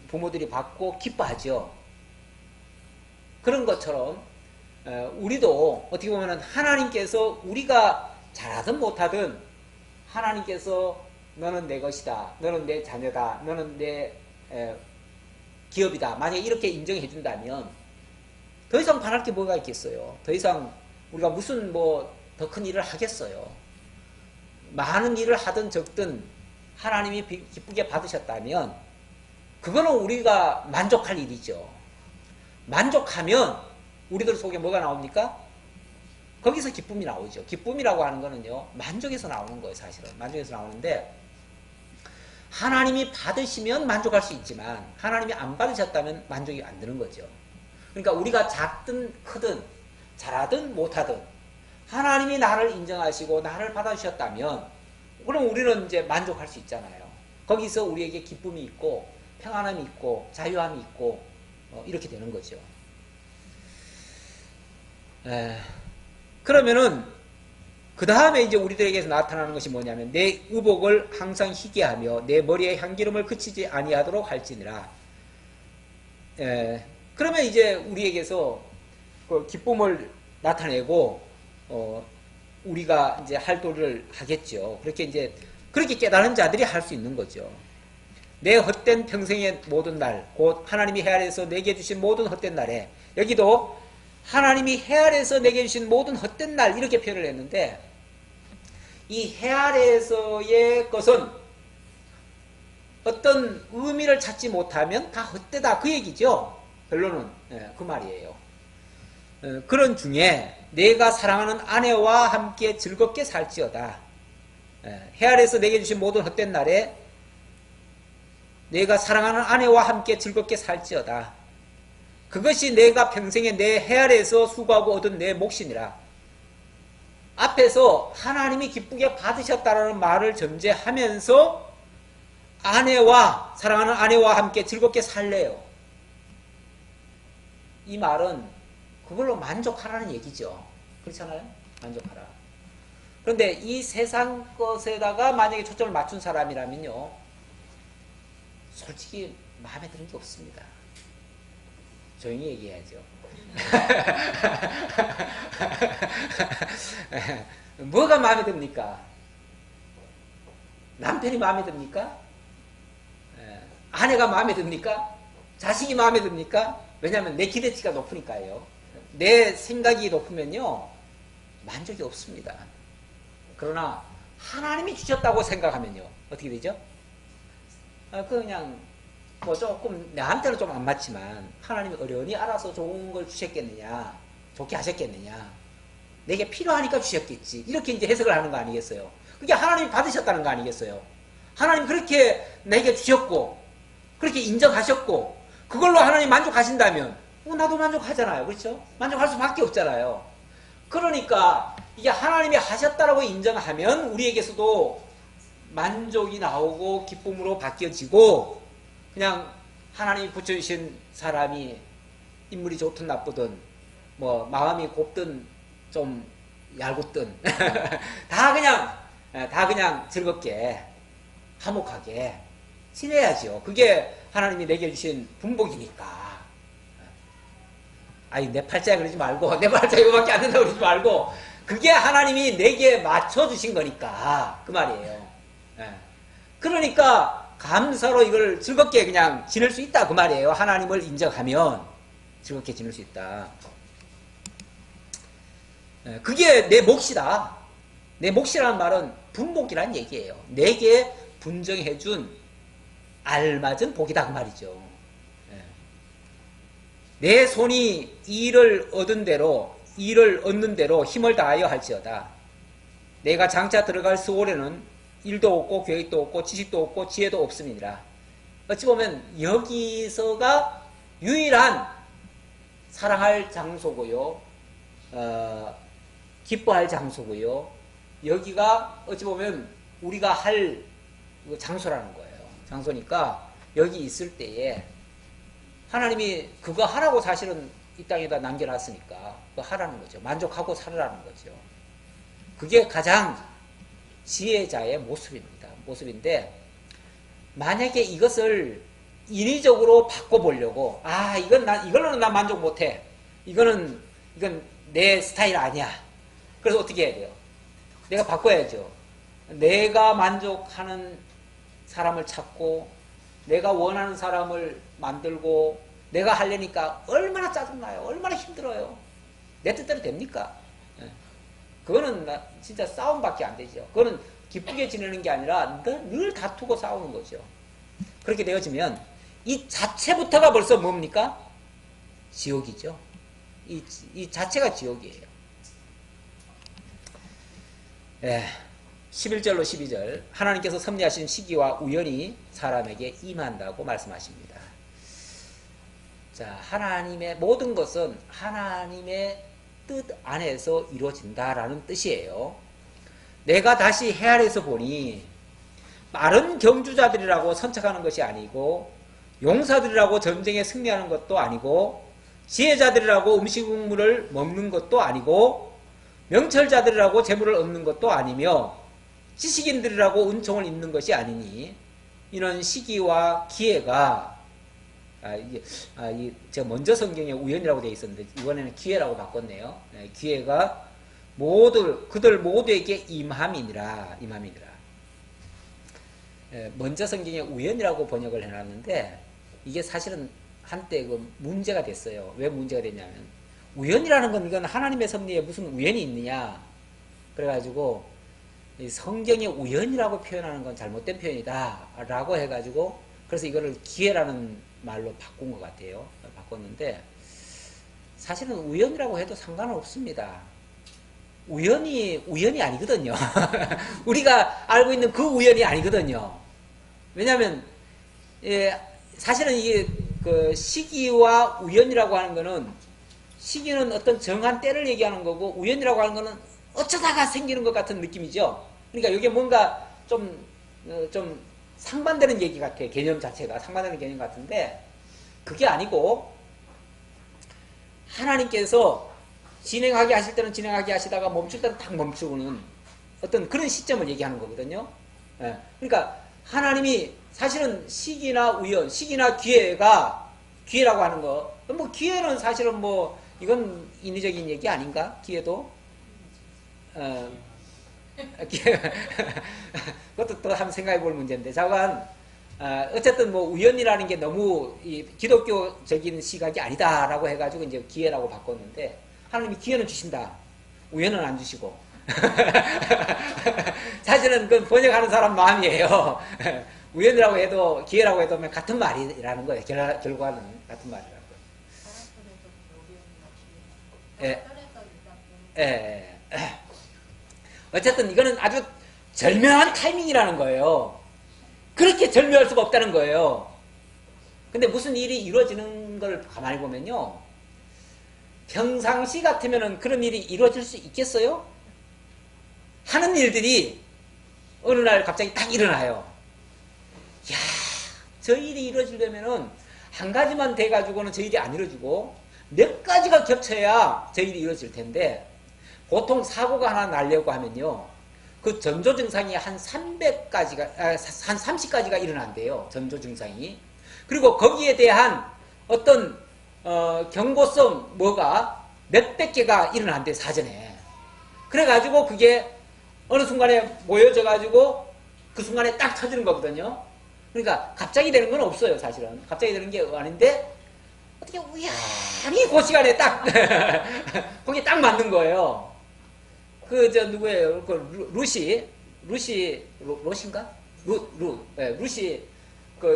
부모들이 받고 기뻐하죠. 그런 것처럼 우리도 어떻게 보면 하나님께서 우리가 잘하든 못하든 하나님께서 너는 내 것이다. 너는 내 자녀다. 너는 내 기업이다. 만약에 이렇게 인정해 준다면 더 이상 바랄 게 뭐가 있겠어요. 더 이상 우리가 무슨 뭐 더 큰 일을 하겠어요. 많은 일을 하든 적든 하나님이 기쁘게 받으셨다면 그거는 우리가 만족할 일이죠. 만족하면 우리들 속에 뭐가 나옵니까? 거기서 기쁨이 나오죠. 기쁨이라고 하는 거는요, 만족에서 나오는 거예요, 사실은. 만족에서 나오는데, 하나님이 받으시면 만족할 수 있지만, 하나님이 안 받으셨다면 만족이 안 되는 거죠. 그러니까 우리가 작든 크든, 잘하든 못하든, 하나님이 나를 인정하시고, 나를 받아주셨다면, 그럼 우리는 이제 만족할 수 있잖아요. 거기서 우리에게 기쁨이 있고, 평안함이 있고, 자유함이 있고, 이렇게 되는 거죠. 그러면은 그 다음에 이제 우리들에게서 나타나는 것이 뭐냐면 내 의복을 항상 희게 하며 내 머리에 향기름을 그치지 아니하도록 할지니라. 그러면 이제 우리에게서 그 기쁨을 나타내고 우리가 이제 할 도리를 하겠죠. 그렇게 이제 그렇게 깨달은 자들이 할 수 있는 거죠. 내 헛된 평생의 모든 날, 곧 하나님이 헤아려서 내게 주신 모든 헛된 날에, 여기도 하나님이 헤아려서 내게 주신 모든 헛된 날 이렇게 표현을 했는데, 이 헤아려서의 것은 어떤 의미를 찾지 못하면 다 헛되다 그 얘기죠. 결론은 그 말이에요. 그런 중에 내가 사랑하는 아내와 함께 즐겁게 살지어다. 헤아려서 내게 주신 모든 헛된 날에 내가 사랑하는 아내와 함께 즐겁게 살지어다. 그것이 내가 평생에 내 헤아려서 수고하고 얻은 내 몫이니라. 앞에서 하나님이 기쁘게 받으셨다는 말을 전제하면서 사랑하는 아내와 함께 즐겁게 살래요. 이 말은 그걸로 만족하라는 얘기죠. 그렇잖아요? 만족하라. 그런데 이 세상 것에다가 만약에 초점을 맞춘 사람이라면요, 솔직히 마음에 드는 게 없습니다. 조용히 얘기해야죠. 뭐가 마음에 듭니까? 남편이 마음에 듭니까? 아내가 마음에 듭니까? 자식이 마음에 듭니까? 왜냐하면 내 기대치가 높으니까요. 내 생각이 높으면요, 만족이 없습니다. 그러나 하나님이 주셨다고 생각하면요, 어떻게 되죠? 그냥 뭐 조금 나한테는 좀 안 맞지만 하나님이 어련히 알아서 좋은 걸 주셨겠느냐, 좋게 하셨겠느냐, 내게 필요하니까 주셨겠지, 이렇게 이제 해석을 하는 거 아니겠어요? 그게 하나님이 받으셨다는 거 아니겠어요? 하나님 그렇게 내게 주셨고 그렇게 인정하셨고 그걸로 하나님 만족하신다면 나도 만족하잖아요. 그렇죠? 만족할 수밖에 없잖아요. 그러니까 이게 하나님이 하셨다라고 인정하면 우리에게서도 만족이 나오고 기쁨으로 바뀌어지고, 그냥 하나님이 붙여주신 사람이 인물이 좋든 나쁘든 뭐 마음이 곱든 좀 얄궂든 다 그냥 즐겁게 화목하게 지내야죠. 그게 하나님이 내게 주신 분복이니까. 아니 내 팔자에 그러지 말고, 내 팔자에 이거밖에 안 된다고 그러지 말고, 그게 하나님이 내게 맞춰주신 거니까 그 말이에요. 그러니까 감사로 이걸 즐겁게 그냥 지낼 수 있다 그 말이에요. 하나님을 인정하면 즐겁게 지낼 수 있다. 그게 내 몫이다. 내 몫이라는 말은 분복이라는 얘기예요. 내게 분정해준 알맞은 복이다 그 말이죠. 내 손이 일을 얻는 대로 힘을 다하여 할지어다. 내가 장차 들어갈 스올에는 일도 없고 계획도 없고 지식도 없고 지혜도 없음이니라. 어찌 보면 여기서가 유일한 사랑할 장소고요. 기뻐할 장소고요. 여기가 어찌 보면 우리가 할 장소라는 거예요. 장소니까 여기 있을 때에 하나님이 그거 하라고 사실은 이 땅에다 남겨놨으니까 그거 하라는 거죠. 만족하고 살으라는 거죠. 그게 가장 지혜자의 모습입니다. 모습인데 만약에 이것을 인위적으로 바꿔보려고 이걸로는 나 만족 못해. 이건 내 스타일 아니야. 그래서 어떻게 해야 돼요? 내가 바꿔야죠. 내가 만족하는 사람을 찾고 내가 원하는 사람을 만들고 내가 하려니까 얼마나 짜증나요. 얼마나 힘들어요. 내 뜻대로 됩니까? 그거는 진짜 싸움밖에 안 되죠. 그거는 기쁘게 지내는 게 아니라 늘 다투고 싸우는 거죠. 그렇게 되어지면 이 자체부터가 벌써 뭡니까? 지옥이죠. 이 자체가 지옥이에요. 11절로 12절 하나님께서 섭리하신 시기와 우연이 사람에게 임한다고 말씀하십니다. 자, 하나님의 모든 것은 하나님의 뜻 안에서 이루어진다라는 뜻이에요. 내가 다시 헤아려서 보니 마른 경주자들이라고 선착하는 것이 아니고 용사들이라고 전쟁에 승리하는 것도 아니고 지혜자들이라고 음식물을 먹는 것도 아니고 명철자들이라고 재물을 얻는 것도 아니며 지식인들이라고 은총을 입는 것이 아니니 이런 시기와 기회가 제가 먼저 성경에 우연이라고 되어 있었는데 이번에는 기회라고 바꿨네요. 기회가 그들 모두에게 임함이니라. 먼저 성경에 우연이라고 번역을 해놨는데 이게 사실은 한때 그 문제가 됐어요. 왜 문제가 됐냐면 우연이라는 건 이건 하나님의 섭리에 무슨 우연이 있느냐. 그래가지고 성경에 우연이라고 표현하는 건 잘못된 표현이다 라고 해가지고 그래서 이거를 기회라는 말로 바꾼 것 같아요. 바꿨는데 사실은 우연이라고 해도 상관은 없습니다. 우연이 아니거든요. 우리가 알고 있는 그 우연이 아니거든요. 왜냐하면 사실은 이게 그 시기와 우연이라고 하는 거는 시기는 어떤 정한 때를 얘기하는 거고 우연이라고 하는 거는 어쩌다가 생기는 것 같은 느낌이죠. 그러니까 이게 뭔가 좀 상반되는 얘기 같아요. 개념 자체가 상반되는 개념 같은데 그게 아니고 하나님께서 진행하게 하실 때는 진행하게 하시다가 멈출 때는 딱 멈추고는 어떤 그런 시점을 얘기하는 거거든요. 그러니까 하나님이 사실은 시기나 우연, 시기나 기회라고 하는 거, 뭐 기회는 사실은 뭐 이건 인위적인 얘기 아닌가? 기회도 그것도 또 한번 생각해 볼 문제인데 잠깐 어쨌든 뭐 우연이라는 게 너무 기독교적인 시각이 아니다라고 해가지고 이제 기회라고 바꿨는데 하나님이 기회는 주신다. 우연은 안 주시고 사실은 그 번역하는 사람 마음이에요. 우연이라고 해도 기회라고 해도 같은 말이라는 거예요. 결과는 같은 말이라는 거예요. 어쨌든 이거는 아주 절묘한 타이밍이라는 거예요. 그렇게 절묘할 수가 없다는 거예요. 근데 무슨 일이 이루어지는 걸 가만히 보면요. 평상시 같으면은 그런 일이 이루어질 수 있겠어요? 하는 일들이 어느 날 갑자기 딱 일어나요. 야, 저 일이 이루어지려면은 한 가지만 돼가지고는 저 일이 안 이루어지고 몇 가지가 겹쳐야 저 일이 이루어질 텐데 보통 사고가 하나 나려고 하면요. 그 전조 증상이 한 300가지가, 한 30가지가 일어난대요. 전조 증상이. 그리고 거기에 대한 어떤, 경고성 뭐가 몇백 개가 일어난대요. 사전에. 그래가지고 그게 어느 순간에 모여져가지고 그 순간에 딱 터지는 거거든요. 그러니까 갑자기 되는 건 없어요. 사실은. 갑자기 되는 게 아닌데 어떻게 우연히 그 시간에 딱, 거기에 딱 맞는 거예요. 누구예요? 루시인가? 루시,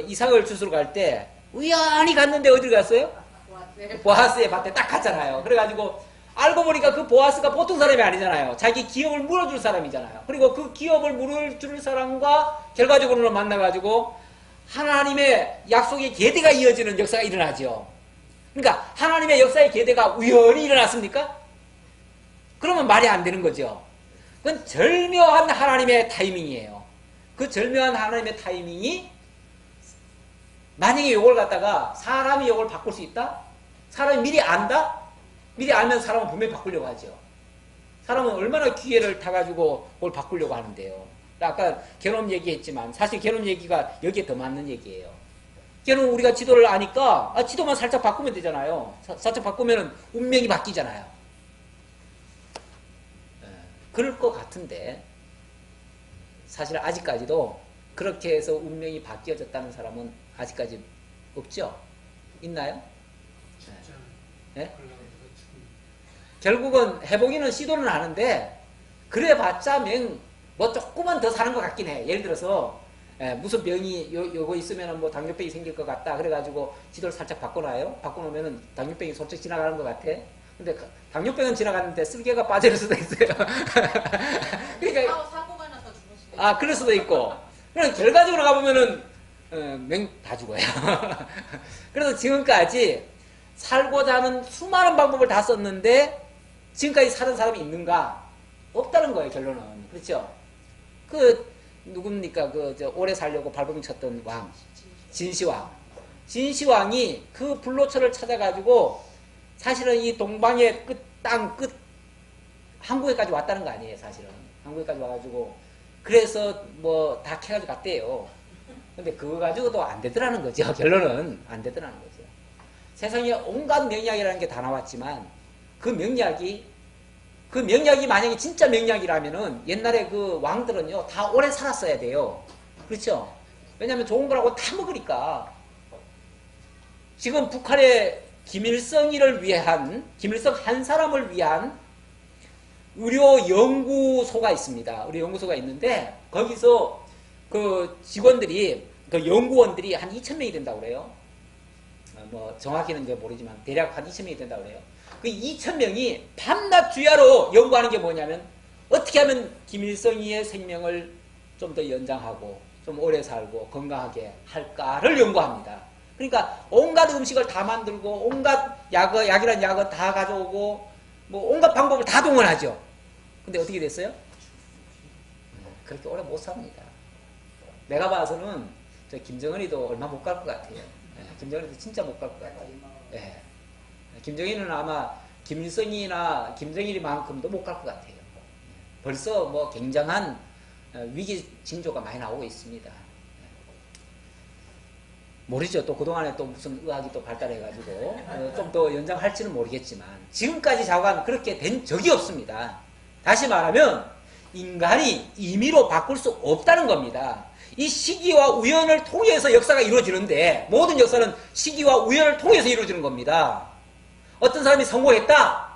이삭을 주스러 갈 때, 우연히 갔는데 어디를 갔어요? 보아스의 밭에 딱 갔잖아요. 그래가지고, 알고 보니까 그 보아스가 보통 사람이 아니잖아요. 자기 기업을 물어줄 사람이잖아요. 그리고 그 기업을 물어줄 사람과 결과적으로는 만나가지고 하나님의 약속의 계대가 이어지는 역사가 일어나죠. 그러니까 하나님의 역사의 계대가 우연히 일어났습니까? 그러면 말이 안 되는 거죠. 그건 절묘한 하나님의 타이밍이에요. 그 절묘한 하나님의 타이밍이 만약에 이걸 갖다가 사람이 이걸 바꿀 수 있다? 사람이 미리 안다? 미리 알면 사람은 분명히 바꾸려고 하죠. 사람은 얼마나 기회를 타가지고 그걸 바꾸려고 하는데요. 아까 개놈 얘기했지만 사실 개놈 얘기가 여기에 더 맞는 얘기예요. 개놈 우리가 지도를 아니까 지도만 살짝 바꾸면 되잖아요. 살짝 바꾸면 운명이 바뀌잖아요. 그럴 것 같은데 사실 아직까지도 그렇게 해서 운명이 바뀌어졌다는 사람은 아직까지 없죠? 있나요? 네? 결국은 해보기는 시도는 하는데 그래봤자 뭐 조금만 더 사는 것 같긴 해. 예를 들어서 무슨 병이 요거 있으면 뭐 당뇨병이 생길 것 같다. 그래가지고 지도를 살짝 바꿔놔요. 바꿔놓으면 당뇨병이 솔직히 지나가는 것 같아. 근데 당뇨병은 지나가는데 쓸개가 빠질 수도 있어요. 그러니까 사고가 나서 죽을 수도 있고. 그럴 수도 있고. 그럼 결과적으로 가보면은 다 죽어요. 그래서 지금까지 살고자 하는 수많은 방법을 다 썼는데 지금까지 사는 사람이 있는가? 없다는 거예요, 결론은. 그렇죠? 누굽니까? 오래 살려고 발버둥 쳤던 왕. 진시황. 진시황이 그 불로초를 찾아가지고 사실은 이 동방의 땅 끝, 한국에까지 왔다는 거 아니에요, 사실은. 한국에까지 와가지고. 그래서 뭐 다 캐가지고 갔대요. 근데 그거 가지고도 안 되더라는 거죠. 결론은 안 되더라는 거죠. 세상에 온갖 명약이라는 게 다 나왔지만 그 명약이 만약에 진짜 명약이라면은 옛날에 그 왕들은요 다 오래 살았어야 돼요. 그렇죠? 왜냐하면 좋은 거라고 다 먹으니까. 지금 북한의 김일성 한 사람을 위한 의료 연구소가 있습니다. 의료 연구소가 있는데 거기서 그 직원들이 그 연구원들이 한 2,000명이 된다고 그래요. 뭐 정확히는 이제 모르지만 대략 한 2,000명이 된다고 그래요. 그 2,000명이 밤낮 주야로 연구하는 게 뭐냐면 어떻게 하면 김일성이의 생명을 좀 더 연장하고 좀 오래 살고 건강하게 할까를 연구합니다. 그러니까 온갖 음식을 다 만들고 온갖 약이란 약을 다 가져오고 뭐 온갖 방법을 다 동원하죠. 근데 어떻게 됐어요? 그렇게 오래 못 삽니다. 내가 봐서는 저 김정은이도 얼마 못 갈 것 같아요. 김정은이도 진짜 못 갈 것 같아요. 예. 김정일은 아마 김일성이나 김정일이만큼도 못 갈 것 같아요. 벌써 뭐 굉장한 위기 징조가 많이 나오고 있습니다. 모르죠. 또 그동안에 또 무슨 의학이 또 발달해가지고 좀 더 연장할지는 모르겠지만 지금까지 자관 그렇게 된 적이 없습니다. 다시 말하면 인간이 임의로 바꿀 수 없다는 겁니다. 이 시기와 우연을 통해서 역사가 이루어지는데 모든 역사는 시기와 우연을 통해서 이루어지는 겁니다. 어떤 사람이 성공했다.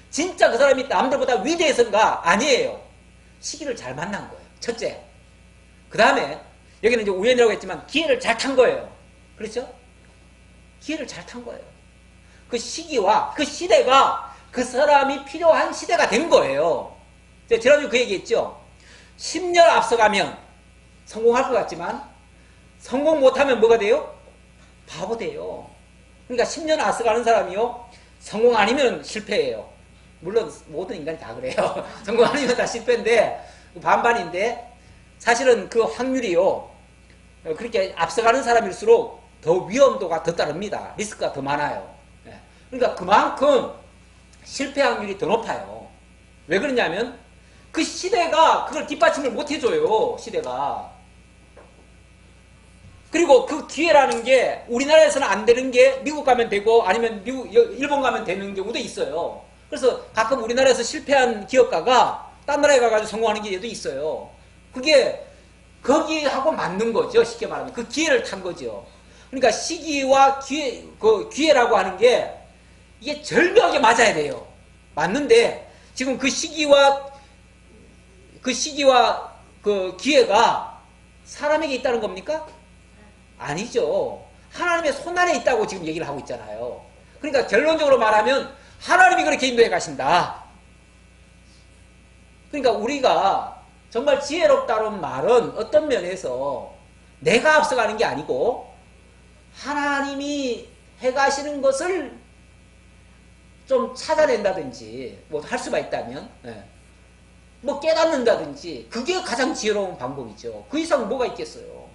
진짜 그 사람이 남들보다 위대해서인가? 아니에요. 시기를 잘 만난 거예요. 첫째. 그 다음에 여기는 이제 우연이라고 했지만 기회를 잘 탄 거예요. 그렇죠? 기회를 잘 탄 거예요. 그 시기와 그 시대가 그 사람이 필요한 시대가 된 거예요. 제가 지난주에 그 얘기했죠. 10년 앞서가면 성공할 것 같지만 성공 못하면 뭐가 돼요? 바보 돼요. 그러니까 10년 앞서가는 사람이요. 성공 아니면 실패예요. 물론 모든 인간이 다 그래요. 성공 아니면 다 실패인데 반반인데 사실은 그 확률이요. 그렇게 앞서가는 사람일수록 더 위험도가 더 따릅니다. 리스크가 더 많아요. 그러니까 그만큼 실패 확률이 더 높아요. 왜 그러냐면 그 시대가 그걸 뒷받침을 못 해줘요. 시대가. 그리고 그 기회라는 게 우리나라에서는 안 되는 게 미국 가면 되고 아니면 일본 가면 되는 경우도 있어요. 그래서 가끔 우리나라에서 실패한 기업가가 딴 나라에 가가지고 성공하는 기회도 있어요. 그게 거기하고 맞는 거죠. 쉽게 말하면 그 기회를 탄 거죠. 그러니까 시기와 기회라고 하는 게 이게 절묘하게 맞아야 돼요. 맞는데 지금 그 시기와 그 기회가 사람에게 있다는 겁니까? 아니죠. 하나님의 손안에 있다고 지금 얘기를 하고 있잖아요. 그러니까 결론적으로 말하면 하나님이 그렇게 인도해 가신다. 그러니까 우리가 정말 지혜롭다는 말은 어떤 면에서 내가 앞서가는 게 아니고 하나님이 해가시는 것을 좀 찾아낸다든지 뭐 할 수가 있다면 뭐 깨닫는다든지 그게 가장 지혜로운 방법이죠. 그 이상 뭐가 있겠어요.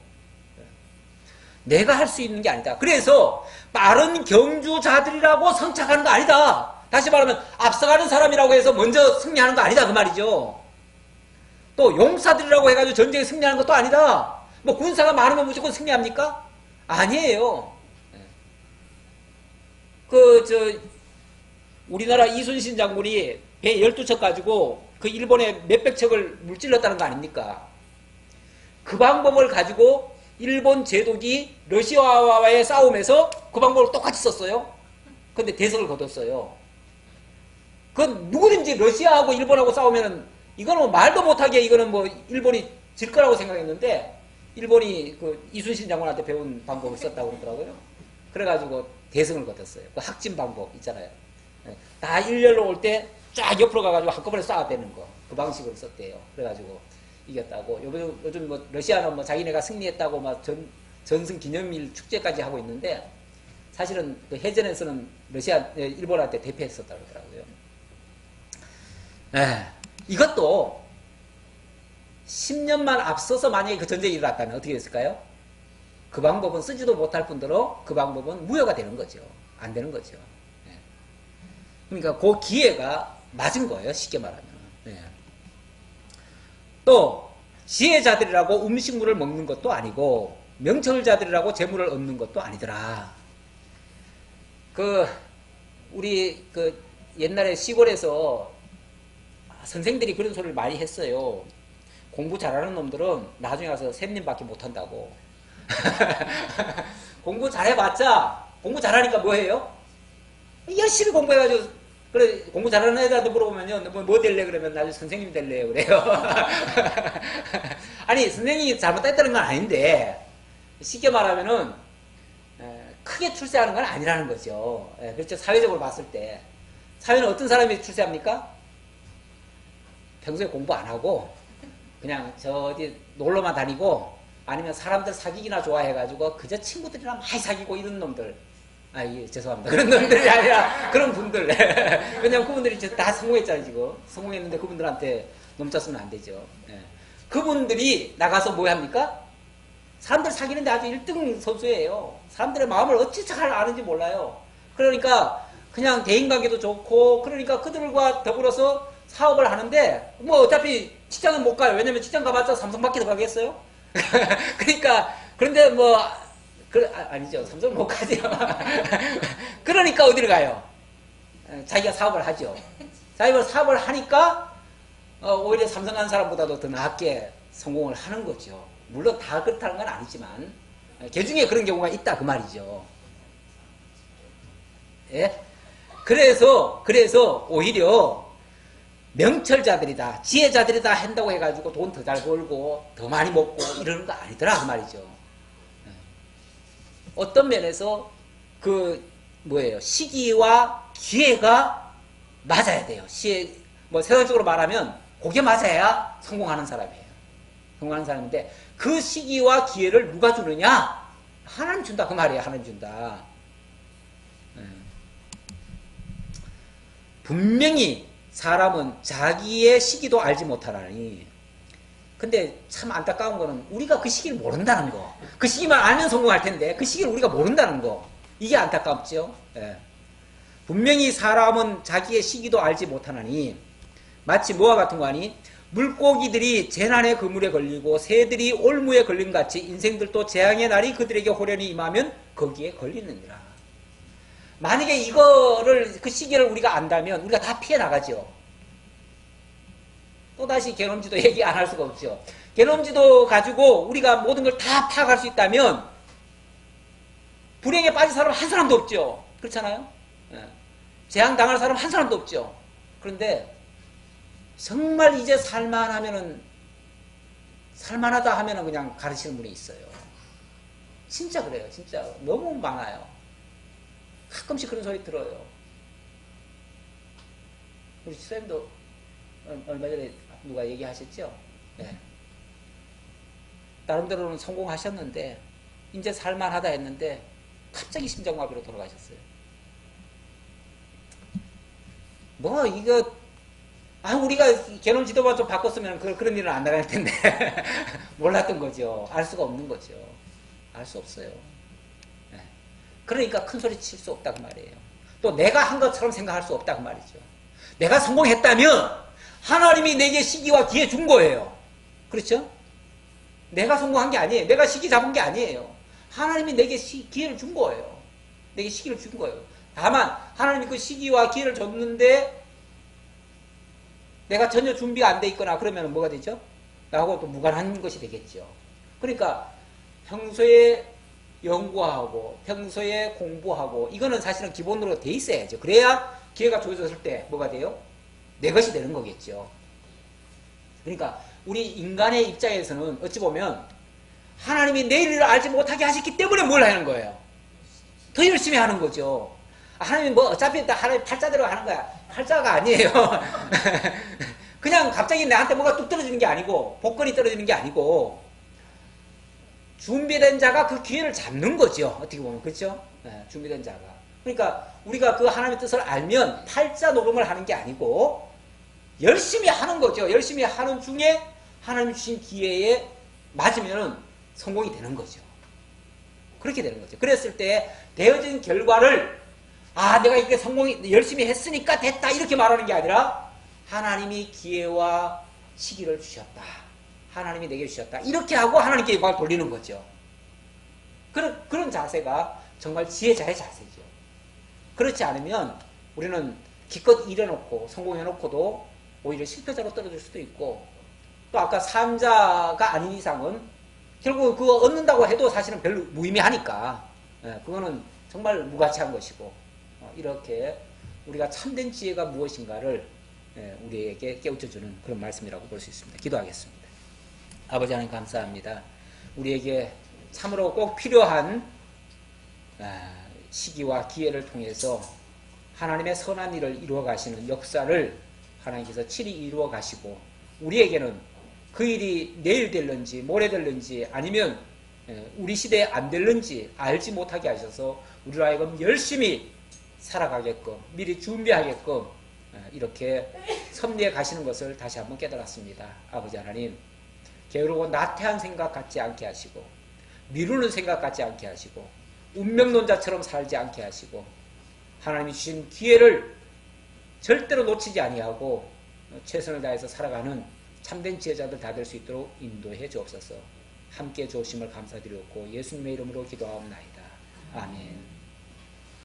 내가 할 수 있는 게 아니다. 그래서 빠른 경주자들이라고 성착하는 거 아니다. 다시 말하면 앞서가는 사람이라고 해서 먼저 승리하는 거 아니다 그 말이죠. 또 용사들이라고 해가지고 전쟁에 승리하는 것도 아니다. 뭐 군사가 많으면 무조건 승리합니까? 아니에요. 우리나라 이순신 장군이 배 12척 가지고 그 일본의 몇백 척을 물질렀다는 거 아닙니까? 그 방법을 가지고 일본 제독이 러시아와의 싸움에서 그 방법을 똑같이 썼어요. 근데 대성을 거뒀어요. 그건 누구든지 러시아하고 일본하고 싸우면은 이거는 뭐 말도 못하게 이거는 뭐 일본이 질 거라고 생각했는데 일본이 그 이순신 장군한테 배운 방법을 썼다고 그러더라고요. 그래가지고 대성을 거뒀어요. 그 학진 방법 있잖아요. 다 일렬로 올 때 쫙 옆으로 가가지고 한꺼번에 쏴대는 거. 그 방식으로 썼대요. 그래가지고 이겼다고. 요즘 뭐 러시아는 뭐 자기네가 승리했다고 막 전승 기념일 축제까지 하고 있는데 사실은 그 해전에서는 일본한테 대패했었다고 그러더라고요. 이것도 10년만 앞서서 만약에 그 전쟁이 일어났다면 어떻게 됐을까요? 그 방법은 쓰지도 못할 뿐더러 그 방법은 무효가 되는 거죠. 안 되는 거죠. 그러니까 그 기회가 맞은 거예요. 쉽게 말하면. 또 지혜자들이라고 음식물을 먹는 것도 아니고 명철자들이라고 재물을 얻는 것도 아니더라. 우리 옛날에 시골에서 선생들이 그런 소리를 많이 했어요. 공부 잘하는 놈들은 나중에 가서 샘님밖에 못한다고. 공부 잘해봤자 공부 잘하니까 뭐해요? 열심히 공부해가지고 그래 공부 잘하는 애들한테 물어보면요 뭐 될래 그러면 나중에 선생님이 될래요 그래요. 아니 선생님이 잘못했다는 건 아닌데 쉽게 말하면은 크게 출세하는 건 아니라는 거죠. 그렇죠. 사회적으로 봤을 때 사회는 어떤 사람이 출세합니까? 평소에 공부 안 하고 그냥 저 어디 놀러만 다니고 아니면 사람들 사귀기나 좋아해가지고 그저 친구들이랑 많이 사귀고 이런 놈들. 예, 죄송합니다. 그런 놈들이 아니라 그런 분들. 왜냐면 그분들이 다 성공했잖아요, 지금. 성공했는데 그분들한테 넘쳤으면 안 되죠. 그분들이 나가서 뭐 합니까? 사람들 사귀는데 아주 1등 선수예요. 사람들의 마음을 어찌 잘 아는지 몰라요. 그러니까 그냥 대인관계도 좋고 그러니까 그들과 더불어서 사업을 하는데 뭐 어차피 직장은 못 가요. 왜냐면 직장 가봤자 삼성밖에 더 가겠어요? 그러니까 그런데 뭐 아니죠. 삼성은 못 가죠. 그러니까 어디를 가요? 자기가 사업을 하죠. 자기가 사업을 하니까 오히려 삼성 간 사람보다도 더 낫게 성공을 하는 거죠. 물론 다 그렇다는 건 아니지만 개중에 그런 경우가 있다 그 말이죠. 예? 그래서 오히려 명철자들이다, 지혜자들이다 한다고 해가지고 돈 더 잘 벌고 더 많이 먹고 이러는 거 아니더라 그 말이죠. 어떤 면에서 시기와 기회가 맞아야 돼요. 뭐 세상적으로 말하면 그게 맞아야 성공하는 사람이에요. 성공하는 사람인데 그 시기와 기회를 누가 주느냐? 하나님 준다 그 말이에요. 하나님 준다. 분명히 사람은 자기의 시기도 알지 못하나니. 근데 참 안타까운 거는 우리가 그 시기를 모른다는 거. 그 시기만 알면 성공할 텐데 그 시기를 우리가 모른다는 거. 이게 안타깝죠. 분명히 사람은 자기의 시기도 알지 못하나니 마치 뭐와 같은 거 아니? 물고기들이 재난의 그물에 걸리고 새들이 올무에 걸린 같이 인생들도 재앙의 날이 그들에게 호련히 임하면 거기에 걸리느니라. 만약에 이거를 그 시기를 우리가 안다면 우리가 다 피해 나가죠. 또다시 개놈지도 얘기 안 할 수가 없죠. 개놈지도 가지고 우리가 모든 걸 다 파악할 수 있다면 불행에 빠진 사람 한 사람도 없죠. 그렇잖아요. 재앙 당할 사람 한 사람도 없죠. 그런데 정말 이제 살만하다 하면은 그냥 가르치는 분이 있어요. 진짜 그래요. 진짜 너무 많아요. 가끔씩 그런 소리 들어요. 우리 선생님도 얼마 전에 누가 얘기하셨죠? 네. 나름대로는 성공하셨는데 이제 살만하다 했는데 갑자기 심장마비로 돌아가셨어요. 뭐 이거 우리가 개론 지도만 좀 바꿨으면 그런 일은 안 나갈 텐데 몰랐던 거죠. 알 수가 없는 거죠. 알 수 없어요. 네. 그러니까 큰 소리 칠 수 없다고 말이에요. 또 내가 한 것처럼 생각할 수 없다고 말이죠. 내가 성공했다면 하나님이 내게 시기와 기회 준 거예요. 그렇죠? 내가 성공한 게 아니에요. 내가 시기 잡은 게 아니에요. 하나님이 내게 기회를 준 거예요. 내게 시기를 준 거예요. 다만 하나님이 그 시기와 기회를 줬는데 내가 전혀 준비가 안 돼 있거나 그러면 뭐가 되죠? 나하고 또 무관한 것이 되겠죠. 그러니까 평소에 연구하고 평소에 공부하고 이거는 사실은 기본으로 돼 있어야죠. 그래야 기회가 주어졌을 때 뭐가 돼요? 내 것이 되는 거겠죠. 그러니까 우리 인간의 입장에서는 어찌 보면 하나님이 내일을 알지 못하게 하셨기 때문에 뭘 하는 거예요? 더 열심히 하는 거죠. 하나님이 뭐 어차피 다 하나님 팔자대로 하는 거야. 팔자가 아니에요. 그냥 갑자기 나한테 뭐가 뚝 떨어지는 게 아니고 복권이 떨어지는 게 아니고 준비된 자가 그 기회를 잡는 거죠. 어떻게 보면 그렇죠? 네, 준비된 자가. 그러니까 우리가 그 하나님의 뜻을 알면 팔자 노름을 하는 게 아니고 열심히 하는 거죠. 열심히 하는 중에 하나님 주신 기회에 맞으면 성공이 되는 거죠. 그렇게 되는 거죠. 그랬을 때 되어진 결과를 내가 이렇게 열심히 했으니까 됐다 이렇게 말하는 게 아니라 하나님이 기회와 시기를 주셨다. 하나님이 내게 주셨다. 이렇게 하고 하나님께 영광을 돌리는 거죠. 그런 자세가 정말 지혜자의 자세죠. 그렇지 않으면 우리는 기껏 일해놓고 성공해놓고도 오히려 실패자로 떨어질 수도 있고 또 아까 삶자가 아닌 이상은 결국 그거 얻는다고 해도 사실은 별로 무의미하니까 그거는 정말 무가치한 것이고 이렇게 우리가 참된 지혜가 무엇인가를 우리에게 깨우쳐주는 그런 말씀이라고 볼 수 있습니다. 기도하겠습니다. 아버지 하나님 감사합니다. 우리에게 참으로 꼭 필요한 시기와 기회를 통해서 하나님의 선한 일을 이루어 가시는 역사를 하나님께서 친히 이루어 가시고 우리에게는 그 일이 내일 될는지 모레 될는지 아니면 우리 시대에 안 될는지 알지 못하게 하셔서 우리로 하여금 열심히 살아가게끔 미리 준비하게끔 이렇게 섭리해 가시는 것을 다시 한번 깨달았습니다. 아버지 하나님 게으르고 나태한 생각 갖지 않게 하시고 미루는 생각 갖지 않게 하시고 운명론자처럼 살지 않게 하시고 하나님이 주신 기회를 절대로 놓치지 아니하고 최선을 다해서 살아가는 참된 지혜자들 다 될 수 있도록 인도해 주옵소서. 함께 주오심을 감사드렸고 예수님의 이름으로 기도하옵나이다. 아멘.